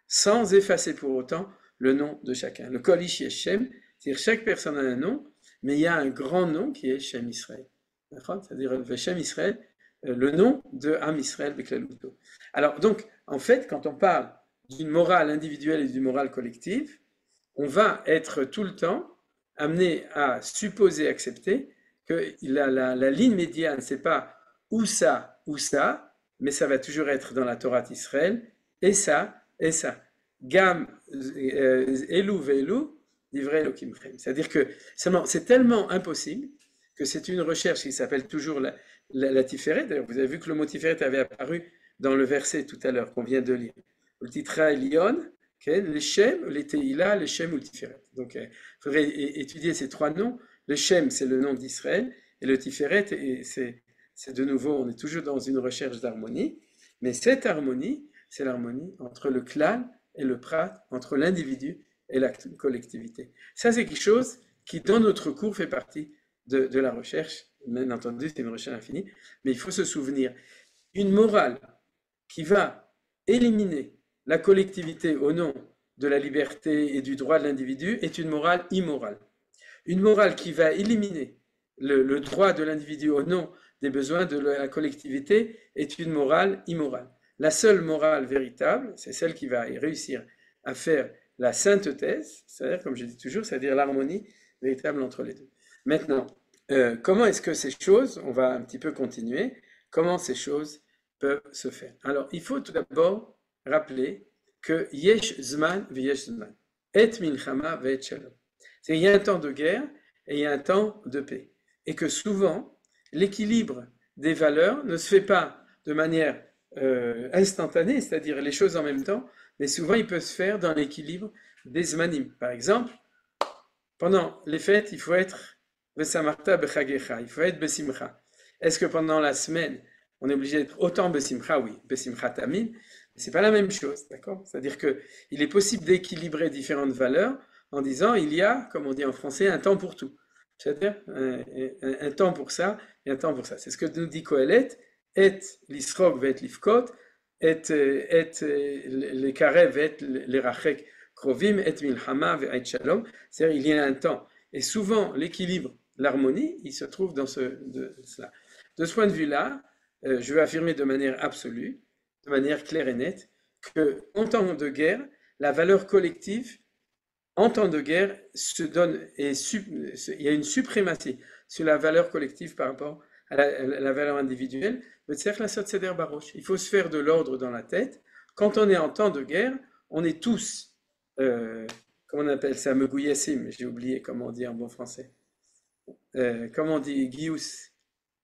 Speaker 4: sans effacer pour autant le nom de chacun. Le Kol Ish Yesh Shem, c'est-à-dire chaque personne a un nom, mais il y a un grand nom qui est Shem Israël. C'est-à-dire le Shem Israël, le nom de Am Israël Beklaluto. Alors donc, en fait, quand on parle d'une morale individuelle et d'une morale collective, on va être tout le temps amené à supposer, accepter que la ligne médiane, c'est pas ou ça, mais ça va toujours être dans la Torah d'Israël, et ça, et ça. Gam Elou Ve'elou, Divrei Elokim Chem. C'est-à-dire que c'est tellement impossible que c'est une recherche qui s'appelle toujours la Tiferet. D'ailleurs, vous avez vu que le mot Tiferet avait apparu dans le verset tout à l'heure qu'on vient de lire. Le Titra Elion, le Shem, le Teila, le Shem ou le Tiferet. Donc, il faudrait étudier ces 3 noms. Le Shem, c'est le nom d'Israël, et le Tiferet, c'est de nouveau, on est toujours dans une recherche d'harmonie, mais cette harmonie, c'est l'harmonie entre le klal et le prat, entre l'individu et la collectivité. Ça, c'est quelque chose qui, dans notre cours, fait partie de la recherche. Bien entendu, c'est une recherche infinie, mais il faut se souvenir, une morale qui va éliminer la collectivité au nom de la liberté et du droit de l'individu est une morale immorale. Une morale qui va éliminer le droit de l'individu au nom des besoins de la collectivité est une morale immorale. La seule morale véritable, c'est celle qui va réussir à faire la sainteté, c'est-à-dire, comme je dis toujours, c'est-à-dire l'harmonie véritable entre les deux. Maintenant, comment est-ce que ces choses, on va un petit peu continuer, comment ces choses peuvent se faire? Alors, il faut tout d'abord rappeler que yesh zman v'yesh zman, et milchama ve'et shalom. Il y a un temps de guerre et il y a un temps de paix. Et que souvent, l'équilibre des valeurs ne se fait pas de manière instantanée, c'est-à-dire les choses en même temps, mais souvent il peut se faire dans l'équilibre des zmanim. Par exemple, pendant les fêtes, il faut être besamarta bechagecha, il faut être besimcha. Est-ce que pendant la semaine, on est obligé d'être autant besimcha? Oui, besimcha tamid, mais c'est pas la même chose, d'accord? C'est-à-dire que il est possible d'équilibrer différentes valeurs en disant il y a, comme on dit en français, un temps pour tout. C'est-à-dire un temps pour ça et un temps pour ça. C'est ce que nous dit Kohelet, et l'isrog va être l'ifkot, et les karev va être les rachek krovim, et milchama va être shalom. C'est-à-dire il y a un temps. Et souvent l'équilibre, l'harmonie, il se trouve dans cela. De ce point de vue-là, je veux affirmer de manière absolue, de manière claire et nette, qu'en temps de guerre, la valeur collective en temps de guerre se donne, et il y a une suprématie sur la valeur collective par rapport à la valeur individuelle. Il faut se faire de l'ordre dans la tête. Quand on est en temps de guerre, on est tous, comment on appelle ça, megouyesim, j'ai oublié comment on dit en bon français. Comment on dit gius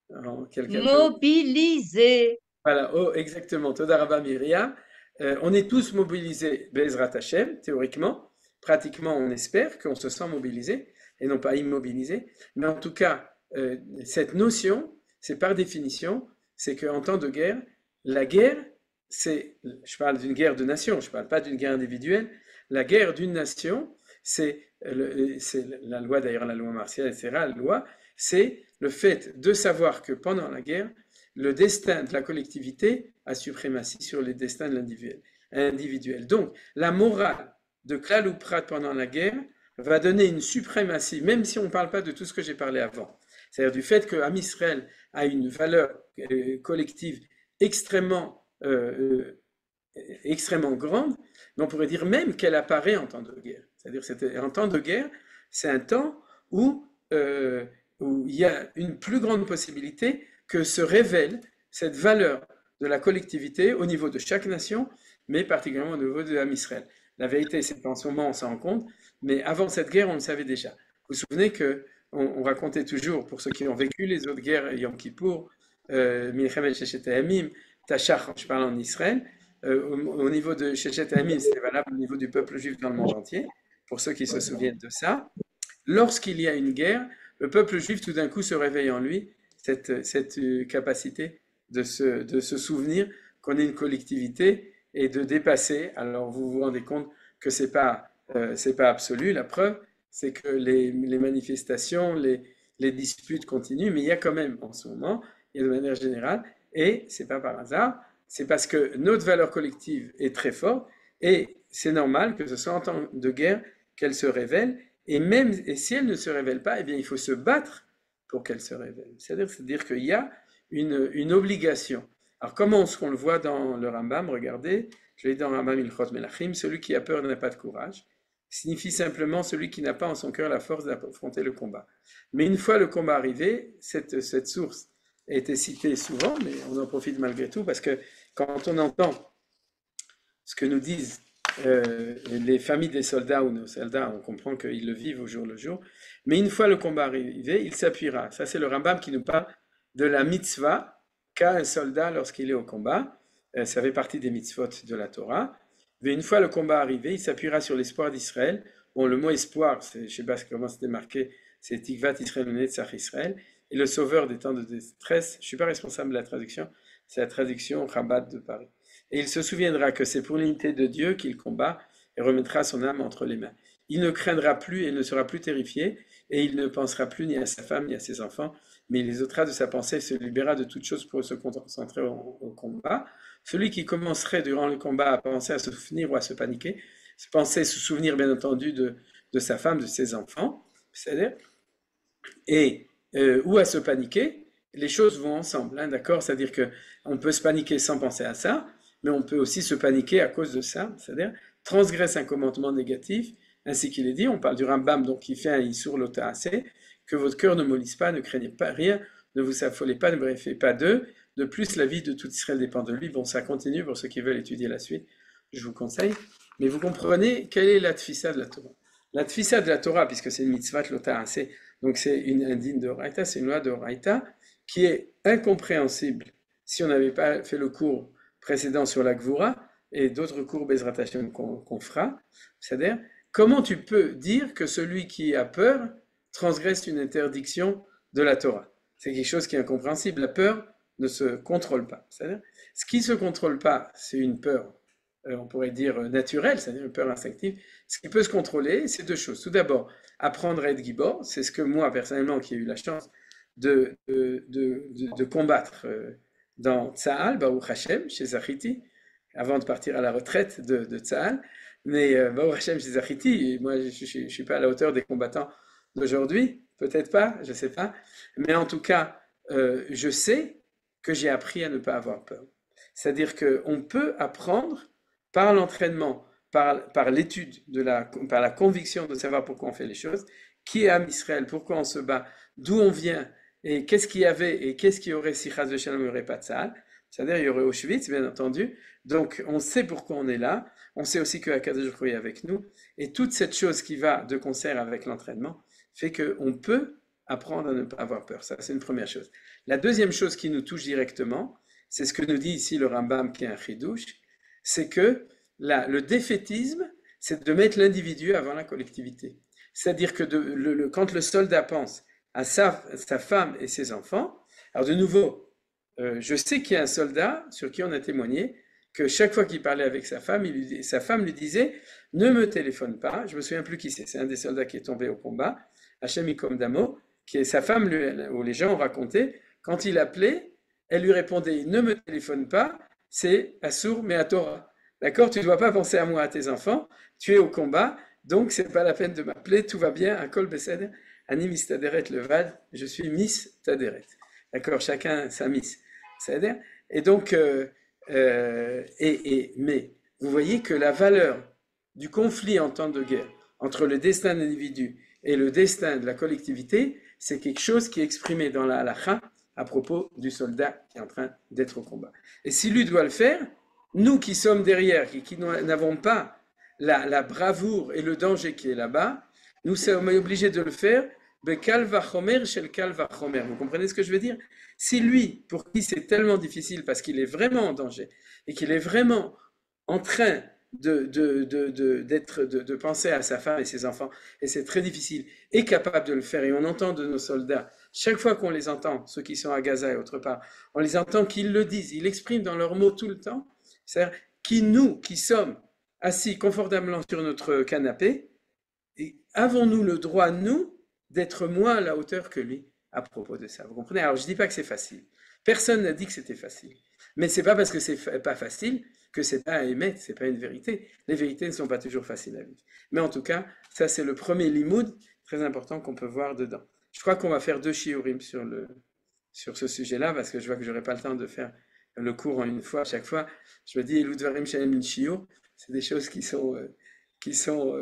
Speaker 4: en
Speaker 5: Mobilisé.
Speaker 4: Voilà, oh, exactement, Toda Rabba Myriam. On est tous mobilisés, Bezrat Hashem, théoriquement. Pratiquement, on espère qu'on se sent mobilisé et non pas immobilisé. Mais en tout cas, cette notion, c'est par définition, c'est qu'en temps de guerre, la guerre, je parle d'une guerre de nation, je ne parle pas d'une guerre individuelle. La guerre d'une nation, c'est la loi, d'ailleurs la loi martiale, etc., la loi, c'est le fait de savoir que pendant la guerre, le destin de la collectivité a suprématie sur les destins de l'individuel. individuelle. Donc, la morale de Klal ou Prat pendant la guerre va donner une suprématie, même si on ne parle pas de tout ce que j'ai parlé avant. C'est-à-dire du fait que Am Israël a une valeur collective extrêmement grande, mais on pourrait dire même qu'elle apparaît en temps de guerre. C'est-à-dire en temps de guerre, c'est un temps où il y a une plus grande possibilité que se révèle cette valeur de la collectivité au niveau de chaque nation, mais particulièrement au niveau de Am Israël. La vérité, c'est qu'en ce moment, on s'en rend compte, mais avant cette guerre, on le savait déjà. Vous vous souvenez qu'on racontait toujours, pour ceux qui ont vécu les autres guerres, Yom Kippour, Milchem Shechet Hayamim, Tachar, je parle en Israël, au niveau de Shechet Hayamim, c'est valable au niveau du peuple juif dans le monde entier, pour ceux qui se souviennent de ça. Lorsqu'il y a une guerre, le peuple juif tout d'un coup se réveille en lui cette capacité de se souvenir qu'on est une collectivité et de dépasser. Alors vous vous rendez compte que c'est pas absolu. La preuve, c'est que les manifestations, les disputes continuent, mais il y a quand même en ce moment, il y a de manière générale, et c'est pas par hasard, c'est parce que notre valeur collective est très forte et c'est normal que ce soit en temps de guerre qu'elle se révèle. Et si elle ne se révèle pas, eh bien, il faut se battre pour qu'elle se révèle. C'est-à-dire qu'il y a une obligation. Alors, comment est-ce qu'on le voit dans le Rambam? Regardez, je l'ai dit dans Rambam Ilchot Melachim, celui qui a peur n'a pas de courage, signifie simplement celui qui n'a pas en son cœur la force d'affronter le combat. Mais une fois le combat arrivé, cette source a été citée souvent, mais on en profite malgré tout, parce que quand on entend ce que nous disent les familles des soldats ou nos soldats, on comprend qu'ils le vivent au jour le jour. Mais une fois le combat arrivé, il s'appuiera. Ça, c'est le Rambam qui nous parle de la mitzvah qu'a un soldat lorsqu'il est au combat. Ça fait partie des mitzvot de la Torah. Mais une fois le combat arrivé, il s'appuiera sur l'espoir d'Israël. Bon, le mot espoir, je ne sais pas comment c'était marqué, c'est Tikvat Israël ou Netzach Israël. Et le sauveur des temps de détresse, je ne suis pas responsable de la traduction, c'est la traduction Chabad de Paris. Et il se souviendra que c'est pour l'unité de Dieu qu'il combat et remettra son âme entre les mains. Il ne craindra plus et ne sera plus terrifié, et il ne pensera plus ni à sa femme ni à ses enfants, mais il les ôtera de sa pensée et se libérera de toute chose pour se concentrer au combat. Celui qui commencerait durant le combat à penser à se souvenir ou à se paniquer, se souvenir bien entendu de sa femme, de ses enfants, c'est-à-dire, ou à se paniquer, les choses vont ensemble, hein, d'accord? C'est-à-dire qu'on peut se paniquer sans penser à ça, mais on peut aussi se paniquer à cause de ça, c'est-à-dire transgresse un commandement négatif, ainsi qu'il est dit, on parle du Rambam, donc qui fait un Isur Lota'aseh, que votre cœur ne mollisse pas, ne craignez pas rien, ne vous affolez pas, ne brefez pas d'eux, de plus la vie de tout Israël dépend de lui. Bon, ça continue pour ceux qui veulent étudier la suite, je vous conseille, mais vous comprenez quelle est la tfissa de la Torah. La tfissa de la Torah, puisque c'est une mitzvah Lota'aseh, donc c'est un din de Oraïta, c'est une loi de Oraïta, qui est incompréhensible si on n'avait pas fait le cours précédent sur la Gvura et d'autres cours Bezrat Hashem qu'on fera. C'est-à-dire, comment tu peux dire que celui qui a peur transgresse une interdiction de la Torah? C'est quelque chose qui est incompréhensible. La peur ne se contrôle pas. C'est-à-dire, ce qui ne se contrôle pas, c'est une peur, on pourrait dire naturelle, c'est-à-dire une peur instinctive. Ce qui peut se contrôler, c'est deux choses. Tout d'abord, apprendre à être gibor, c'est ce que moi, personnellement, qui ai eu la chance de combattre dans Tzahal, Baruch Hashem, chez Zachiti, avant de partir à la retraite de Tzahal. Mais Baruch Hashem, chez Zachiti, moi je ne suis pas à la hauteur des combattants d'aujourd'hui, peut-être pas, je ne sais pas. Mais en tout cas, je sais que j'ai appris à ne pas avoir peur. C'est-à-dire qu'on peut apprendre par l'entraînement, par l'étude, par la conviction de savoir pourquoi on fait les choses, qui est Am Israël, pourquoi on se bat, d'où on vient, et qu'est-ce qu'il y avait, et qu'est-ce qu'il y aurait si Chaz v'Shalom il n'y aurait pas de Tzahal. C'est-à-dire il y aurait Auschwitz, bien entendu. Donc on sait pourquoi on est là, on sait aussi que Akadosh Baruch Hu est avec nous, et toute cette chose qui va de concert avec l'entraînement fait qu'on peut apprendre à ne pas avoir peur. Ça, c'est une première chose. La deuxième chose qui nous touche directement, c'est ce que nous dit ici le Rambam, qui est un chidouche, c'est que le défaitisme, c'est de mettre l'individu avant la collectivité. C'est-à-dire que quand le soldat pense à sa femme et ses enfants, alors de nouveau, je sais qu'il y a un soldat sur qui on a témoigné que chaque fois qu'il parlait avec sa femme lui disait « Ne me téléphone pas », je ne me souviens plus qui c'est un des soldats qui est tombé au combat, Hachem Ikom Damo, qui est sa femme, où les gens ont raconté, quand il appelait, elle lui répondait « Ne me téléphone pas », c'est Assour mais à Torah. D'accord? Tu ne dois pas penser à moi, à tes enfants. Tu es au combat, donc c'est pas la peine de m'appeler. Tout va bien. Akol beseder. Ani Miss Taderet Levad. Je suis Miss Taderet. D'accord? Chacun sa Miss. C'est-à-dire. Et donc, mais vous voyez que la valeur du conflit en temps de guerre entre le destin de l'individu et le destin de la collectivité, c'est quelque chose qui est exprimé dans la halakha à propos du soldat qui est en train d'être au combat. Et si lui doit le faire, nous qui sommes derrière, qui n'avons pas la bravoure et le danger qui est là-bas, nous sommes obligés de le faire. Bekal vachomer shel kal vachomer. Vous comprenez ce que je veux dire? Si lui, pour qui c'est tellement difficile parce qu'il est vraiment en danger et qu'il est vraiment en train de penser à sa femme et ses enfants, et c'est très difficile, est capable de le faire, et on entend de nos soldats, chaque fois qu'on les entend, ceux qui sont à Gaza et autre part, on les entend qu'ils le disent, ils l'expriment dans leurs mots tout le temps, c'est-à-dire nous, qui sommes assis confortablement sur notre canapé, avons-nous le droit, nous, d'être moins à la hauteur que lui à propos de ça? Vous comprenez? Alors je ne dis pas que c'est facile, personne n'a dit que c'était facile, mais c'est pas parce que c'est pas facile que c'est pas un émet, c'est pas une vérité. Les vérités ne sont pas toujours faciles à vivre. Mais en tout cas, ça c'est le premier limoud très important qu'on peut voir dedans. Je crois qu'on va faire 2 shiurim sur ce sujet-là, parce que je vois que j'aurai pas le temps de faire le cours en une fois à chaque fois. Je me dis, Eludvarim Shalem min shiur, c'est des choses qui sont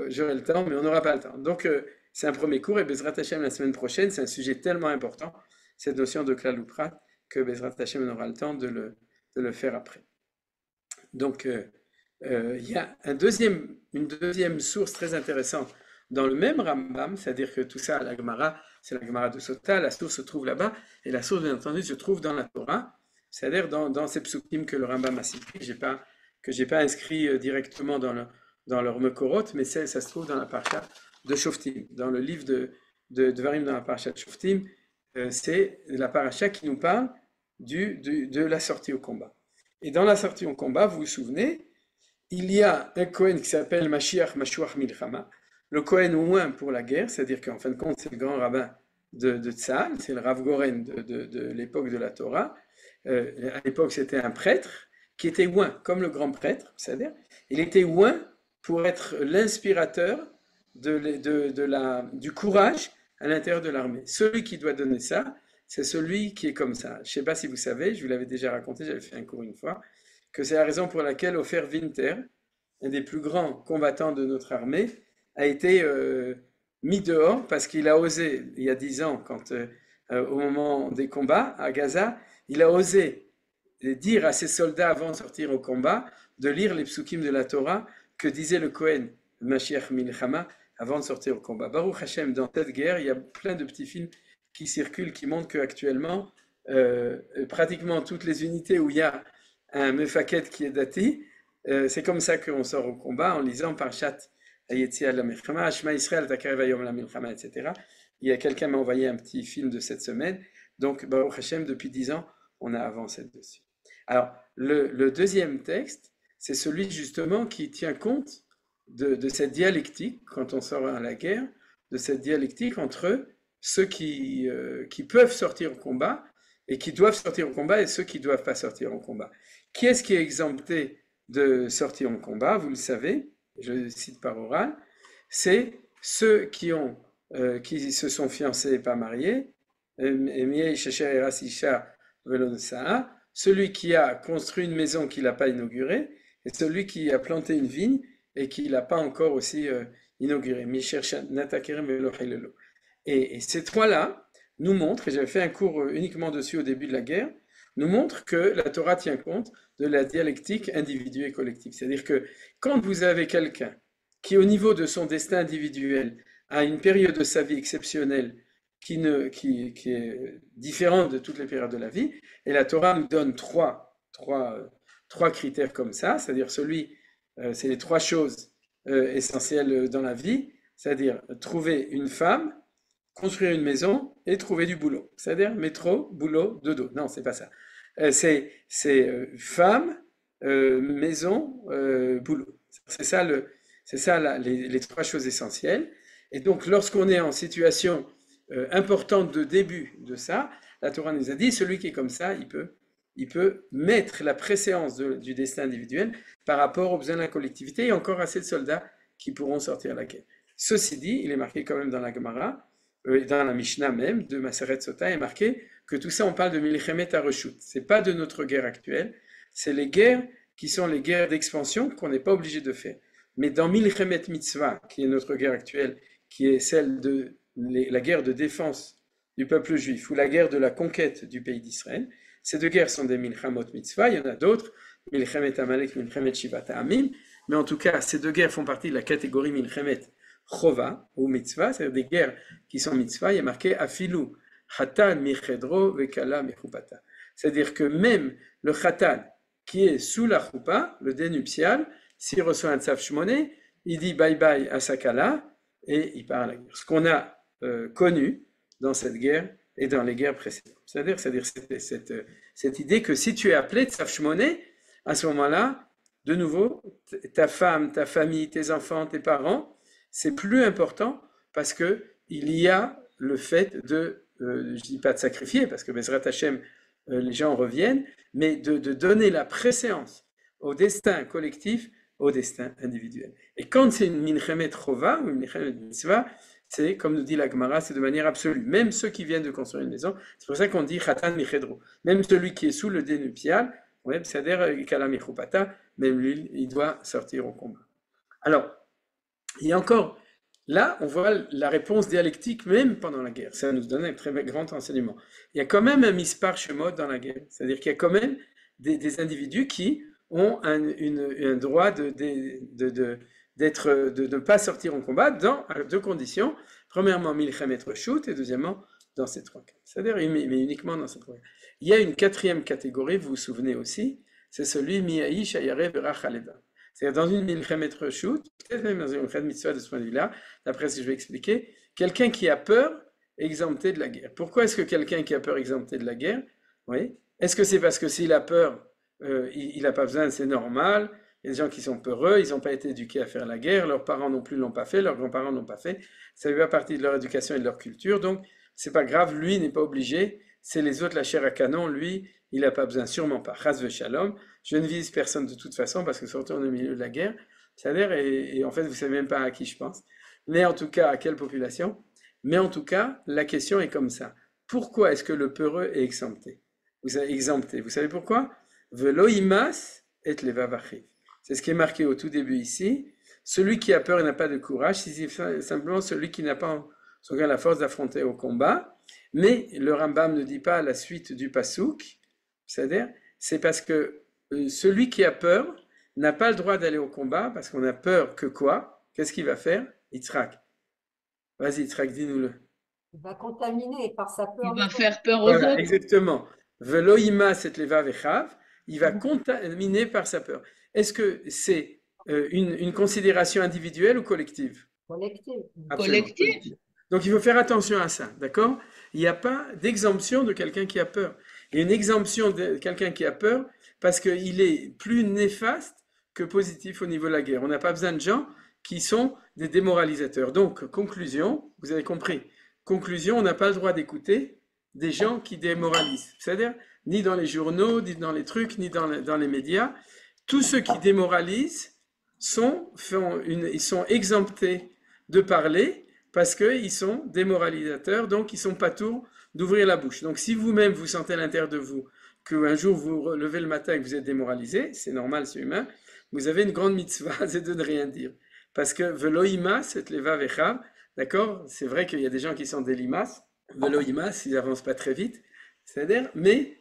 Speaker 4: j'aurai le temps, mais on n'aura pas le temps. Donc c'est un premier cours, et Bezrat Hashem la semaine prochaine, c'est un sujet tellement important, cette notion de klal uprat, que Bezrat Hashem on aura le temps de le faire après. Donc, il y a une deuxième source très intéressante dans le même Rambam, c'est-à-dire que tout ça, la Gemara, c'est la Gemara de Sota, la source se trouve là-bas, et la source, bien entendu, se trouve dans la Torah, c'est-à-dire dans ces psukim que le Rambam a cités, que j'ai pas inscrit directement dans leur Mekorot, mais ça se trouve dans la Parasha de Shoftim, dans le livre de Dvarim dans la Parasha de Shoftim, c'est la Parasha qui nous parle de la sortie au combat. Et dans la sortie au combat, vous vous souvenez, il y a un Kohen qui s'appelle Mashiach Mashuach Milchama, le Kohen au moins pour la guerre, c'est-à-dire qu'en fin de compte, c'est le grand rabbin de Tzahal, c'est le Rav Goren de l'époque de la Torah. À l'époque, c'était un prêtre qui était oint, comme le grand prêtre, c'est-à-dire, il était oint pour être l'inspirateur du courage à l'intérieur de l'armée. Celui qui doit donner ça, c'est celui qui est comme ça. Je ne sais pas si vous savez, je vous l'avais déjà raconté, j'avais fait un cours une fois, que c'est la raison pour laquelle Ofer Winter, un des plus grands combattants de notre armée, a été mis dehors parce qu'il a osé, il y a 10 ans, au moment des combats à Gaza, il a osé dire à ses soldats avant de sortir au combat de lire les psukim de la Torah que disait le Kohen Mashiach Milchama avant de sortir au combat. Baruch Hashem, dans cette guerre, il y a plein de petits films qui circulent, qui montrent qu'actuellement, pratiquement toutes les unités où il y a un mefaket qui est dati, c'est comme ça qu'on sort au combat, en lisant Parshat Yetziat la Milchama, Shema Yisrael Takarev Hayom la Milchama, etc. Il y a quelqu'un qui m'a envoyé un petit film de cette semaine, donc Baruch Hashem, depuis 10 ans, on a avancé dessus. Alors, le deuxième texte, c'est celui justement qui tient compte de cette dialectique, quand on sort à la guerre, de cette dialectique entre ceux qui peuvent sortir au combat et qui doivent sortir au combat et ceux qui ne doivent pas sortir au combat. Qui est-ce qui est exempté de sortir au combat? Vous le savez, je le cite par oral, c'est ceux qui se sont fiancés et pas mariés, celui qui a construit une maison qu'il n'a pas inaugurée et celui qui a planté une vigne et qui ne l'a pas encore aussi inaugurée. Et ces trois-là nous montrent, et j'avais fait un cours uniquement dessus au début de la guerre, nous montrent que la Torah tient compte de la dialectique individuelle et collective. C'est-à-dire que quand vous avez quelqu'un qui, au niveau de son destin individuel, a une période de sa vie exceptionnelle qui est différente de toutes les périodes de la vie, et la Torah nous donne trois critères comme ça, c'est-à-dire c'est les 3 choses essentielles dans la vie, c'est-à-dire trouver une femme, construire une maison et trouver du boulot. C'est-à-dire métro, boulot, dodo. Non, c'est pas ça. C'est femme, maison, boulot. C'est ça les 3 choses essentielles. Et donc, lorsqu'on est en situation importante de début de ça, la Torah nous a dit, celui qui est comme ça, il peut mettre la préséance du destin individuel par rapport aux besoins de la collectivité, et encore assez de soldats qui pourront sortir à la guerre. Ceci dit, il est marqué quand même dans la Gemara, dans la Mishnah même, de Maseret Sota, il est marqué que tout ça, on parle de Milchemet Hareshut. C'est pas de notre guerre actuelle, c'est les guerres qui sont les guerres d'expansion qu'on n'est pas obligé de faire. Mais dans Milchemet Mitzvah, qui est notre guerre actuelle, qui est celle de la guerre de défense du peuple juif ou la guerre de la conquête du pays d'Israël, ces deux guerres sont des Milchamot Mitzvah, il y en a d'autres, Milchemet Amalek, Milchemet Shivat Ha'amim, mais en tout cas, ces deux guerres font partie de la catégorie Milchemet Chova ou Mitzvah, c'est-à-dire des guerres qui sont Mitzvah. Il y a marqué Afilu Chatan Michedro Vekala Michupata. C'est-à-dire que même le Chatan qui est sous la choupa, le dénuptial, s'il reçoit un tzav shmoné, il dit bye bye à sa kala et il part à la guerre. Ce qu'on a connu dans cette guerre et dans les guerres précédentes. C'est-à-dire cette idée que si tu es appelé tzav shmoné, à ce moment-là, de nouveau, ta femme, ta famille, tes enfants, tes parents, c'est plus important parce que il y a le fait de, je dis pas de sacrifier parce que Bezrat Hashem, les gens reviennent, mais de donner la préséance au destin collectif, au destin individuel. Et quand c'est une Milchemet Chova ou une Milchemet Mitzvah, c'est, comme nous dit la Gemara, c'est de manière absolue. Même ceux qui viennent de construire une maison, c'est pour ça qu'on dit Chatan Michedro. Même celui qui est sous le dénuptial, c'est-à-dire Kala Michupata, même lui, il doit sortir au combat. Alors, il y a encore, là, on voit la réponse dialectique même pendant la guerre. Ça nous donne un très grand enseignement. Il y a quand même un mispar shemot dans la guerre. C'est-à-dire qu'il y a quand même des individus qui ont un droit de ne pas sortir en combat dans deux conditions. Premièrement, milchemet reshut, et deuxièmement, dans ces trois cas. C'est-à-dire, mais uniquement dans ces trois cas. Il y a une quatrième catégorie, vous vous souvenez aussi, c'est celui miaïsh ayarev rachaleva. C'est-à-dire dans une milchemet reshut, peut-être même dans une milchemet mitzvah de ce point de vue-là, d'après ce que je vais expliquer, quelqu'un qui a peur est exempté de la guerre. Pourquoi est-ce que quelqu'un qui a peur est exempté de la guerre? Oui. Est-ce que c'est parce que s'il a peur, il n'a pas besoin, c'est normal? Il y a des gens qui sont peureux, ils n'ont pas été éduqués à faire la guerre, leurs parents non plus l'ont pas fait, leurs grands-parents n'ont pas fait, ça fait pas partie de leur éducation et de leur culture, donc c'est pas grave, lui n'est pas obligé, c'est les autres, la chair à canon, lui, il n'a pas besoin, sûrement pas. Chas v'shalom, je ne vise personne de toute façon, parce que surtout on est au milieu de la guerre, c'est-à-dire, et en fait vous savez même pas à qui je pense, mais en tout cas à quelle population, mais en tout cas, la question est comme ça. Pourquoi est-ce que le peureux est exempté? Vous savez pourquoi? Velo imas et levavachiv. C'est ce qui est marqué au tout début ici. Celui qui a peur et n'a pas de courage, c'est simplement celui qui n'a pas son la force d'affronter au combat. Mais le Rambam ne dit pas à la suite du pasouk, c'est-à-dire, c'est parce que celui qui a peur n'a pas le droit d'aller au combat, parce qu'on a peur que quoi? Qu'est-ce qu'il va faire? Yitzhak. Vas-y, Yitzhak, dis-nous-le.
Speaker 6: Il va contaminer par sa peur.
Speaker 5: Il va faire peur aux
Speaker 4: Voilà,
Speaker 5: autres.
Speaker 4: exactement. Velo imas et levavechav. Il va contaminer par sa peur. Est-ce que c'est une considération individuelle ou collective?
Speaker 6: Collective.
Speaker 4: Absolument,
Speaker 5: Collective.
Speaker 4: Donc il faut faire attention à ça, d'accord? Il n'y a pas d'exemption de quelqu'un qui a peur. Il y a une exemption de quelqu'un qui a peur parce qu'il est plus néfaste que positif au niveau de la guerre. On n'a pas besoin de gens qui sont des démoralisateurs. Donc, conclusion, vous avez compris. Conclusion, on n'a pas le droit d'écouter des gens qui démoralisent. C'est-à-dire, ni dans les journaux, ni dans les trucs, ni dans les médias. Tous ceux qui démoralisent ils sont exemptés de parler parce qu'ils sont démoralisateurs, donc ils ne sont pas tours d'ouvrir la bouche. Donc si vous-même vous sentez à l'intérieur de vous qu'un jour vous vous levez le matin et que vous êtes démoralisé, c'est normal, c'est humain, vous avez une grande mitzvah, c'est de ne rien dire. Parce que veloïma, c'est leva vechav, d'accord? C'est vrai qu'il y a des gens qui sont des limaces, veloïma, ils n'avancent pas très vite, c'est-à-dire, mais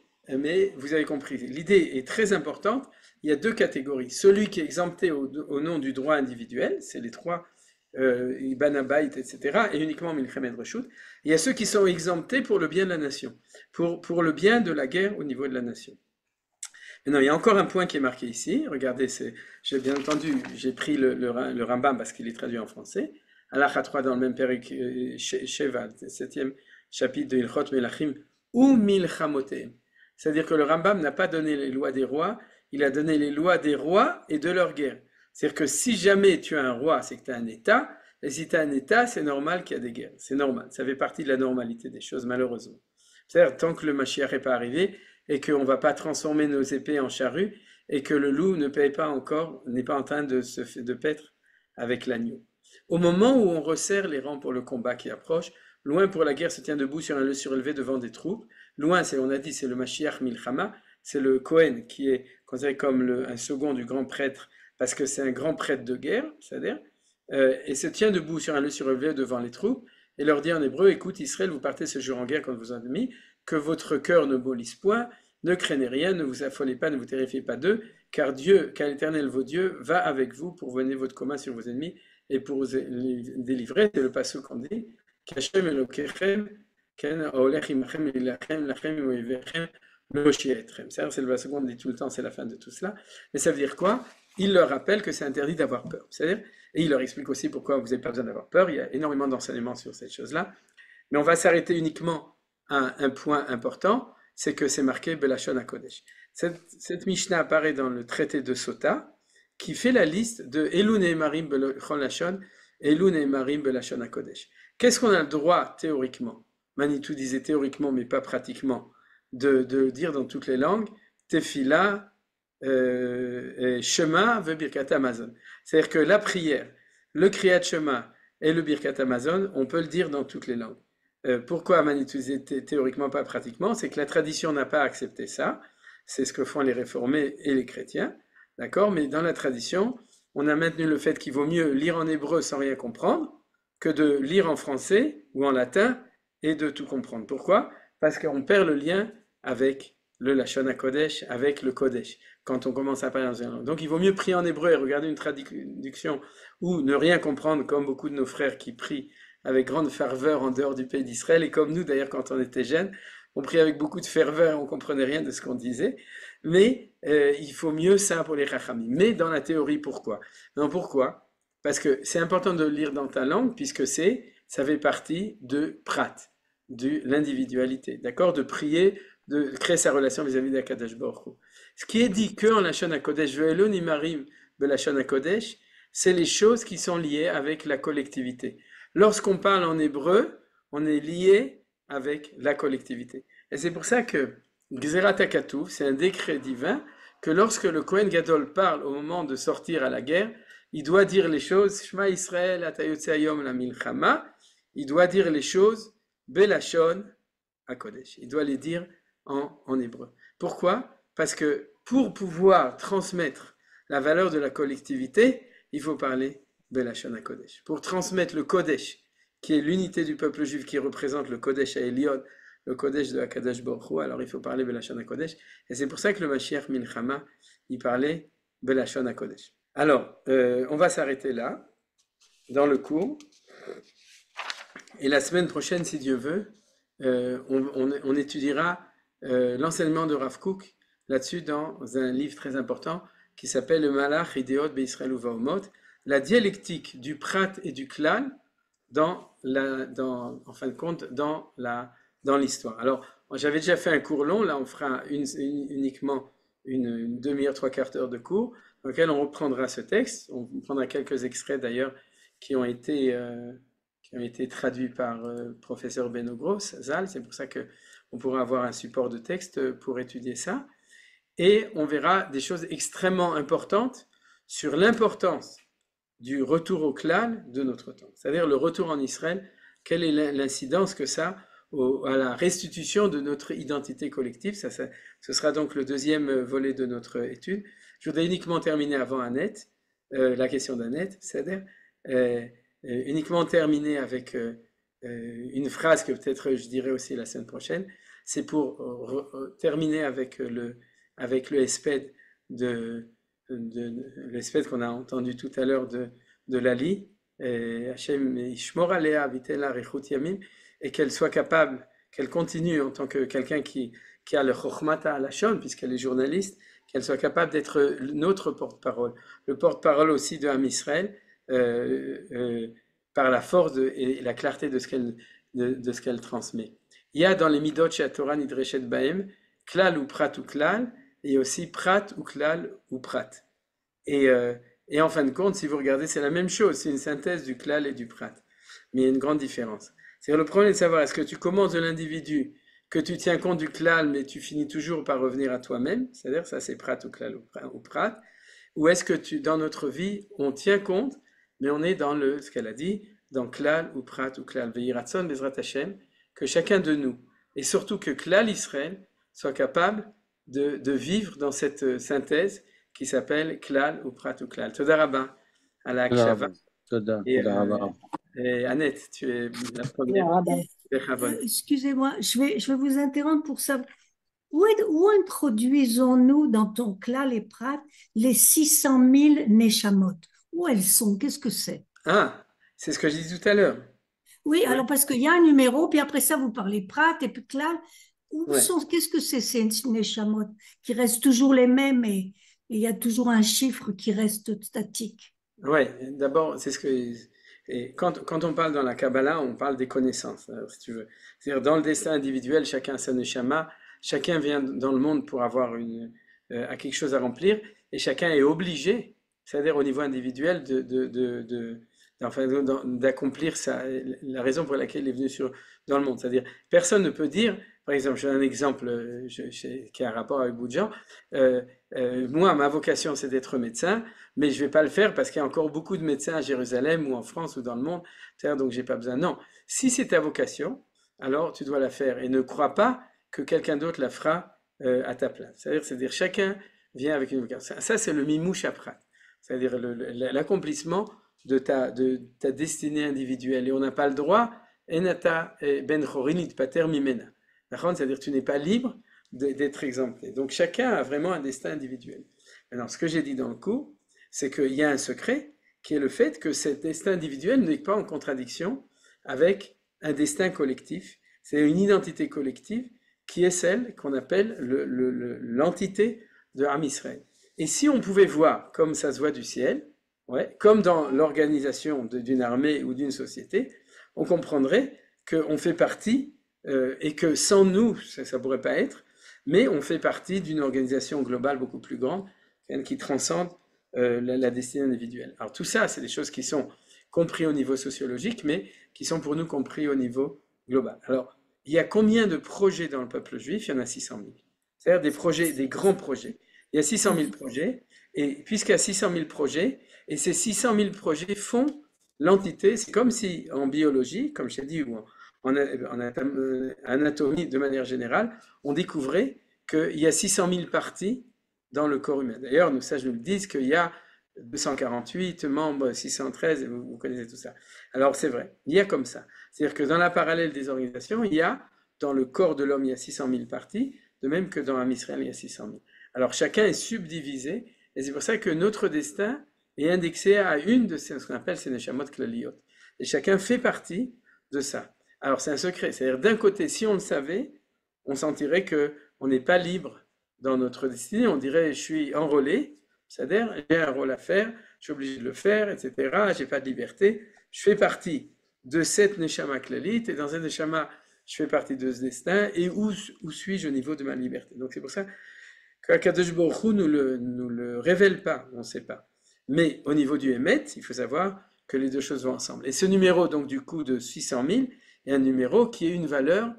Speaker 4: vous avez compris, l'idée est très importante. Il y a deux catégories. Celui qui est exempté au nom du droit individuel, c'est les trois, Iban Abayt, etc., et uniquement Milchemet Reshut. Il y a ceux qui sont exemptés pour le bien de la nation, pour le bien de la guerre au niveau de la nation. Maintenant, il y a encore un point qui est marqué ici. Regardez, j'ai bien entendu, j'ai pris le Rambam parce qu'il est traduit en français. Halakha 3 dans le même périk, Sheva, 7e chapitre de Ilchot Melachim, ou Milchamotem. C'est-à-dire que le Rambam n'a pas donné les lois des rois, il a donné les lois des rois et de leur guerre. C'est-à-dire que si jamais tu as un roi, c'est que tu as un État, et si tu as un État, c'est normal qu'il y a des guerres. C'est normal, ça fait partie de la normalité des choses, malheureusement. C'est-à-dire, tant que le Mashiach n'est pas arrivé, et qu'on ne va pas transformer nos épées en charrues, et que le loup ne paye pas encore, n'est pas en train de paître avec l'agneau. Au moment où on resserre les rangs pour le combat qui approche, loin pour la guerre se tient debout sur un lieu surélevé devant des troupes. Loin, on a dit, c'est le Mashiach Milchama, c'est le Kohen qui est considéré comme un second du grand prêtre, parce que c'est un grand prêtre de guerre, c'est-à-dire, et se tient debout sur un lieu surélevé devant les troupes, et leur dit en hébreu, écoute Israël, vous partez ce jour en guerre contre vos ennemis, que votre cœur ne mollisse point, ne craignez rien, ne vous affolez pas, ne vous terrifiez pas d'eux, car Dieu, car l'Éternel vos dieux, va avec vous pour mener votre commun sur vos ennemis et pour vous les délivrer. C'est le passage qu'on dit, Kashem Elokechem, Ken Aolech Imachem Ilachem, Lachem Oivechem, Loshietrem. C'est le passage qu'on dit tout le temps, c'est la fin de tout cela. Mais ça veut dire quoi? Il leur rappelle que c'est interdit d'avoir peur. C'est-à-dire, et il leur explique aussi pourquoi vous n'avez pas besoin d'avoir peur. Il y a énormément d'enseignements sur cette chose-là. Mais on va s'arrêter uniquement à un point important, c'est que c'est marqué Belashon HaKodesh. Cette Mishnah apparaît dans le traité de Sota, qui fait la liste de Elu Nehemarim Belachon Lashon, Elu Nehemarim Belashon HaKodesh. Qu'est-ce qu'on a le droit, théoriquement, Manitou disait théoriquement, mais pas pratiquement, de dire dans toutes les langues, Tefila, Shema, ve Birkat Hamazon. C'est-à-dire que la prière, le Kriyat Shema et le Birkat Hamazon, on peut le dire dans toutes les langues. Pourquoi Manitou disait théoriquement, pas pratiquement? C'est que la tradition n'a pas accepté ça. C'est ce que font les réformés et les chrétiens, d'accord? Mais dans la tradition, on a maintenu le fait qu'il vaut mieux lire en hébreu sans rien comprendre que de lire en français ou en latin et de tout comprendre. Pourquoi? Parce qu'on perd le lien avec le Lashon HaKodesh, avec le Kodesh, quand on commence à parler dans une langue. Donc il vaut mieux prier en hébreu et regarder une traduction ou ne rien comprendre, comme beaucoup de nos frères qui prient avec grande ferveur en dehors du pays d'Israël, et comme nous d'ailleurs quand on était jeunes, on priait avec beaucoup de ferveur, on comprenait rien de ce qu'on disait, mais il faut mieux ça pour les Chachamim. Mais dans la théorie, pourquoi? Non, pourquoi? Parce que c'est important de lire dans ta langue, puisque ça fait partie de prat, de l'individualité, d'accord? De prier, de créer sa relation vis-à-vis d'Akadosh Baruch Hu. Ce qui est dit que en Lashon HaKodesh, Ve'elo Nimarim Belashon HaKodesh, c'est les choses qui sont liées avec la collectivité. Lorsqu'on parle en hébreu, on est lié avec la collectivité. Et c'est pour ça que Gzerat HaKatuv, c'est un décret divin, que lorsque le Kohen Gadol parle au moment de sortir à la guerre, il doit dire les choses, Shema Israël, ata yotze hayom la milchama, il doit dire les choses, Belashon HaKodesh. Il doit les dire en hébreu. Pourquoi? Parce que pour pouvoir transmettre la valeur de la collectivité, il faut parler Belashon HaKodesh. Pour transmettre le Kodesh, qui est l'unité du peuple juif qui représente le Kodesh HaElion, le Kodesh de Akadosh Baruch Hu, alors il faut parler Belashon HaKodesh. Et c'est pour ça que le Mashiach Milchama, il parlait Belashon HaKodesh. Alors, on va s'arrêter là, dans le cours. Et la semaine prochaine, si Dieu veut, on étudiera l'enseignement de Rav Kook là-dessus dans un livre très important qui s'appelle le Malach Ideot Be'Israël Uvaomot, la dialectique du prat et du klal en fin de compte, dans l'histoire. Alors, j'avais déjà fait un cours long, là on fera uniquement une demi-heure, trois quarts d'heure de cours, dans lequel on reprendra ce texte. On prendra quelques extraits d'ailleurs qui ont été traduits par professeur Beno Gross, Zal, c'est pour ça qu'on pourra avoir un support de texte pour étudier ça. Et on verra des choses extrêmement importantes sur l'importance du retour au klal de notre temps. C'est-à-dire le retour en Israël, quelle est l'incidence que ça à la restitution de notre identité collective. Ce sera donc le deuxième volet de notre étude. Je voudrais uniquement terminer avant Annette, la question d'Annette, c'est-à-dire uniquement terminer avec une phrase que peut-être je dirai aussi la semaine prochaine. C'est pour terminer avec le hesped l'espèce qu'on a entendu tout à l'heure de Lali, Hashem Ishmor Alea Vitela Rechut Yamim, et qu'elle soit capable, qu'elle continue en tant que quelqu'un qui a le Chochmata Alashon, puisqu'elle est journaliste, qu'elle soit capable d'être notre porte-parole, le porte-parole aussi de Am Israël, par la force et la clarté de ce qu'elle transmet. Il y a dans les Midot chez Torah Nidreshet Bahem, Klal ou Prat ou Klal, et aussi Prat ou Klal ou Prat. Et en fin de compte, si vous regardez, c'est la même chose, c'est une synthèse du Klal et du Prat. Mais il y a une grande différence. C'est-à-dire le problème est de savoir, est-ce que tu commences de l'individu que tu tiens compte du klal, mais tu finis toujours par revenir à toi-même, c'est-à-dire ça c'est prat ou klal ou prat, ou est-ce que dans notre vie, on tient compte, mais on est dans ce qu'elle a dit, dans klal ou prat ou klal, ve'iratson bezrat Hashem, que chacun de nous, et surtout que klal Israël soit capable de vivre dans cette synthèse qui s'appelle klal ou prat ou klal. Toda rabba, à la
Speaker 7: תודה
Speaker 4: akshava.
Speaker 7: רבה. תודה,
Speaker 4: Et,
Speaker 7: תודה רבה.
Speaker 4: Annette, tu es la première. Bechavon.
Speaker 8: Excusez-moi, je vais vous interrompre pour savoir. Où introduisons-nous dans ton klal et prat les 600 000 neshamot? Où elles sont? Qu'est-ce que c'est?
Speaker 4: Ah, c'est ce que je dis tout à l'heure.
Speaker 8: Oui,
Speaker 4: Ouais.
Speaker 8: alors parce qu'il y a un numéro, puis après ça, vous parlez prat et puis klal.
Speaker 4: Ouais.
Speaker 8: Qu'est-ce que c'est ces neshamot qui restent toujours les mêmes et il y a toujours un chiffre qui reste statique?
Speaker 4: Oui, d'abord, c'est ce que. Et quand on parle dans la Kabbalah, on parle des connaissances, alors, si tu veux. C'est-à-dire, dans le destin individuel, chacun a sa neshama, chacun vient dans le monde pour avoir à quelque chose à remplir, et chacun est obligé, c'est-à-dire au niveau individuel, d'accomplir la raison pour laquelle il est venu dans le monde. C'est-à-dire, personne ne peut dire, par exemple, j'ai un exemple qui a un rapport avec beaucoup de gens, moi, ma vocation, c'est d'être médecin, mais je ne vais pas le faire parce qu'il y a encore beaucoup de médecins à Jérusalem ou en France ou dans le monde, donc j'ai pas besoin. Non, si c'est ta vocation, alors tu dois la faire et ne crois pas que quelqu'un d'autre la fera à ta place. C'est-à-dire chacun vient avec une vocation. Ça c'est le mimouche aprat, c'est-à-dire l'accomplissement de ta destinée individuelle. Et on n'a pas le droit, enata ben chorinit pater mimena. C'est-à-dire tu n'es pas libre d'être exempté. Donc chacun a vraiment un destin individuel. Maintenant, ce que j'ai dit dans le cours, c'est qu'il y a un secret qui est le fait que cet destin individuel n'est pas en contradiction avec un destin collectif. C'est une identité collective qui est celle qu'on appelle l'entité de Am Israël. Et si on pouvait voir, comme ça se voit du ciel, ouais, comme dans l'organisation d'une armée ou d'une société, on comprendrait qu'on fait partie, et que sans nous, ça ne pourrait pas être, mais on fait partie d'une organisation globale beaucoup plus grande, qui transcende la destinée individuelle. Alors tout ça, c'est des choses qui sont comprises au niveau sociologique, mais qui sont pour nous compris au niveau global. Alors, il y a combien de projets dans le peuple juif? Il y en a 600 000. C'est-à-dire des projets, des grands projets. Il y a 600 000 projets, et puisqu'il y a 600 000 projets, et ces 600 000 projets font l'entité, c'est comme si en biologie, comme je t'ai dit, ou en anatomie de manière générale, on découvrait qu'il y a 600 000 parties dans le corps humain. D'ailleurs, nos sages nous le disent qu'il y a 248 membres, 613, vous connaissez tout ça. Alors c'est vrai, il y a comme ça. C'est-à-dire que dans la parallèle des organisations, il y a, dans le corps de l'homme, il y a 600 000 parties, de même que dans Am Israël, il y a 600 000. Alors chacun est subdivisé, et c'est pour ça que notre destin est indexé à une de ce qu'on appelle ces neshamot klaliot. Et chacun fait partie de ça. Alors c'est un secret, c'est-à-dire d'un côté, si on le savait, on sentirait qu'on n'est pas libre dans notre destinée, on dirait je suis enrôlé, c'est-à-dire j'ai un rôle à faire, je suis obligé de le faire, etc. J'ai pas de liberté, je fais partie de cette neshama klalit, et dans cette neshama, je fais partie de ce destin, et où suis-je au niveau de ma liberté? Donc c'est pour ça qu'Akadosh Baruch Hu nous le révèle pas, on ne sait pas. Mais au niveau du Hémet, il faut savoir que les deux choses vont ensemble. Et ce numéro, donc du coup de 600 000, est un numéro qui est une valeur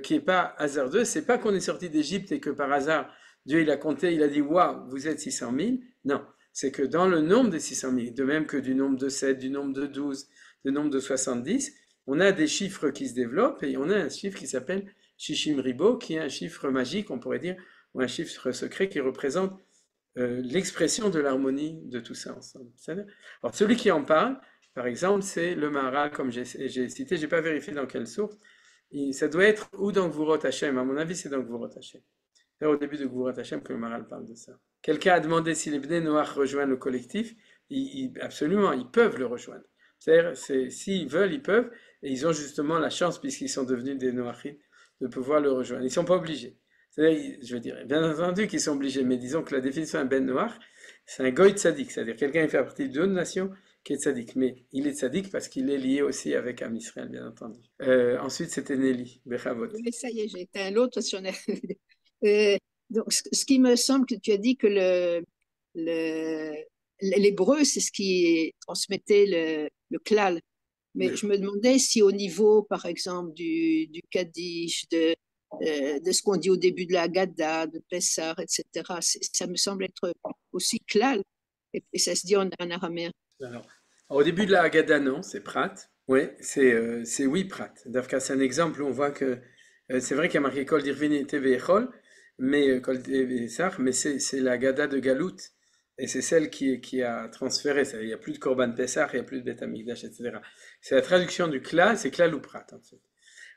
Speaker 4: qui n'est pas hasardeuse. C'est pas qu'on est sorti d'Égypte et que par hasard, Dieu il a compté, il a dit « Waouh, vous êtes 600 000 ». Non, c'est que dans le nombre des 600 000, de même que du nombre de 7, du nombre de 12, du nombre de 70, on a des chiffres qui se développent et on a un chiffre qui s'appelle Shishim Ribo, qui est un chiffre magique, on pourrait dire, ou un chiffre secret qui représente l'expression de l'harmonie de tout ça ensemble. Alors celui qui en parle, par exemple, c'est le Maharal, comme j'ai cité, je n'ai pas vérifié dans quelle source, ça doit être ou dans Gvurot Hashem, à mon avis c'est dans Gvurot Hashem. C'est au début de Gvurot Hashem que le Maharal parle de ça. Quelqu'un a demandé si les Bnei Noach rejoignent le collectif, absolument, ils peuvent le rejoindre. C'est-à-dire, s'ils veulent, ils peuvent, et ils ont justement la chance, puisqu'ils sont devenus des Noachim, de pouvoir le rejoindre. Ils ne sont pas obligés. C'est-à-dire, je veux dire, bien entendu qu'ils sont obligés, mais disons que la définition d'un Ben Noach, c'est un goy tzadik, c'est-à-dire quelqu'un qui fait partie d'une nation qui est tzadik, mais il est tzadik parce qu'il est lié aussi avec Am Israël, bien entendu. Ensuite, c'était Nelly, Bechavot.
Speaker 9: Mais ça y est, j'ai éteint l'autre parce qu'on donc, ce qui me semble que tu as dit que l'hébreu, c'est ce qui transmettait le klal. Mais je me demandais si au niveau, par exemple, du Kaddish, de ce qu'on dit au début de la Haggadah, de Pessah, etc. Ça me semble être aussi klal, et ça se dit en araméen.
Speaker 4: Alors, au début de la Haggadah, non, c'est Prat. Oui, c'est oui, Prat. D'Afka, c'est un exemple où on voit que c'est vrai qu'il y a marqué Kol Dirvini Teve Echol, mais Kol Teve Sach, mais c'est la Haggadah de Galout, et c'est celle qui a transféré. Il n'y a plus de Korban Pessah, il n'y a plus de Beth Amikdash, etc. C'est la traduction du Klal, c'est Klal ou Prat, en fait.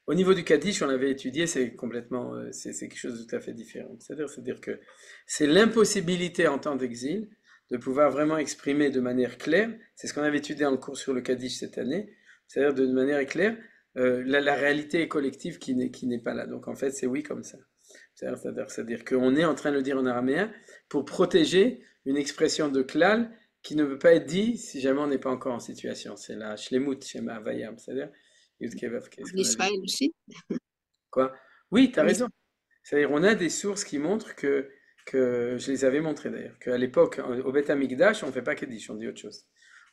Speaker 4: Au niveau du Kaddish, on l'avait étudié, c'est complètement, c'est quelque chose de tout à fait différent. C'est-à-dire que c'est l'impossibilité en temps d'exil de pouvoir vraiment exprimer de manière claire, c'est ce qu'on avait étudié en cours sur le Kaddish cette année, c'est-à-dire de manière claire, la réalité collective qui n'est pas là. Donc en fait, c'est oui comme ça. C'est-à-dire qu'on est en train de le dire en araméen pour protéger une expression de klal qui ne peut pas être dit si jamais on n'est pas encore en situation. C'est la shlemut, shema havayam, c'est-à-dire
Speaker 9: En Israël aussi.
Speaker 4: Quoi? Oui, tu as raison. C'est-à-dire on a des sources qui montrent que je les avais montrées d'ailleurs, qu'à l'époque, au Beth Amikdash, on ne fait pas Kaddish, on dit autre chose.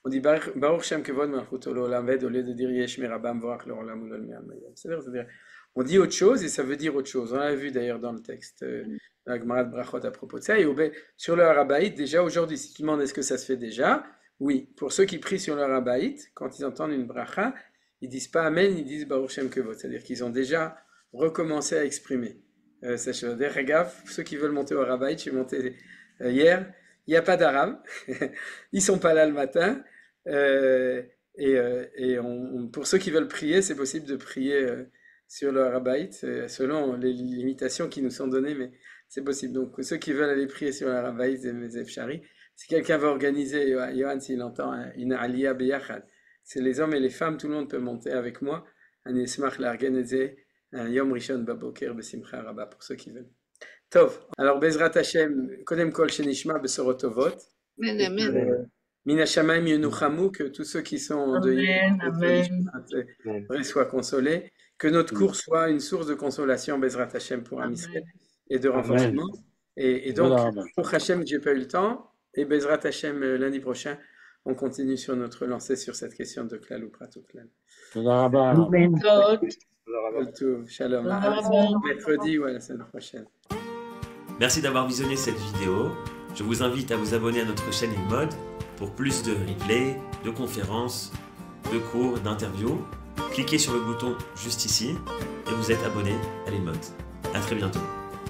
Speaker 4: On dit Baruch Shem Kevod Malchut Olam Ved au lieu de dire Yesh Merabam Vorach L'Olam Ulol Me'al Mayam. C'est-à-dire, on dit autre chose et ça veut dire autre chose. On l'a vu d'ailleurs dans le texte de la Gemara de Brachot à propos de ça. Et sur le Harabaït, déjà aujourd'hui, si tu demandes est-ce que ça se fait déjà, oui. Pour ceux qui prient sur le Harabaït, quand ils entendent une bracha, ils disent pas Amen, ils disent Baruch Shem Kevod. C'est-à-dire qu'ils ont déjà recommencé à exprimer. Ceux qui veulent monter au Harabaït, je suis monté hier, il n'y a pas d'arabe, ils sont pas là le matin, pour ceux qui veulent prier, c'est possible de prier sur le Harabaït, selon les limitations qui nous sont données, mais c'est possible. Donc ceux qui veulent aller prier sur le Harabaït, c'est Efshari. Si quelqu'un veut organiser, Yohan, s'il entend une Aliyah Beyachad, c'est les hommes et les femmes, tout le monde peut monter avec moi. Ani esmach l'arganese un Yom Rishon Baboker Besimcha Rabba pour ceux qui veulent. Tov. Alors Bezrat Hashem, Kodem Kol Shenishma Besorot Tovot.
Speaker 9: Amen.
Speaker 4: Mina Shamayim Yenuchamu, que tous ceux qui sont endeuillés soient consolés. Que notre cours soit une source de consolation Bezrat Hashem pour Am Israël et de renforcement. Et donc, pour Hashem, j'ai pas eu le temps. Et Bezrat Hashem, lundi prochain, on continue sur notre lancée sur cette question de Klal ou Prat ou Klal. Shalom. Mercredi ou à la semaine prochaine.
Speaker 7: Merci d'avoir visionné cette vidéo. Je vous invite à vous abonner à notre chaîne InMode pour plus de replays, de conférences, de cours, d'interviews. Cliquez sur le bouton juste ici et vous êtes abonné à l'InMode. À très bientôt.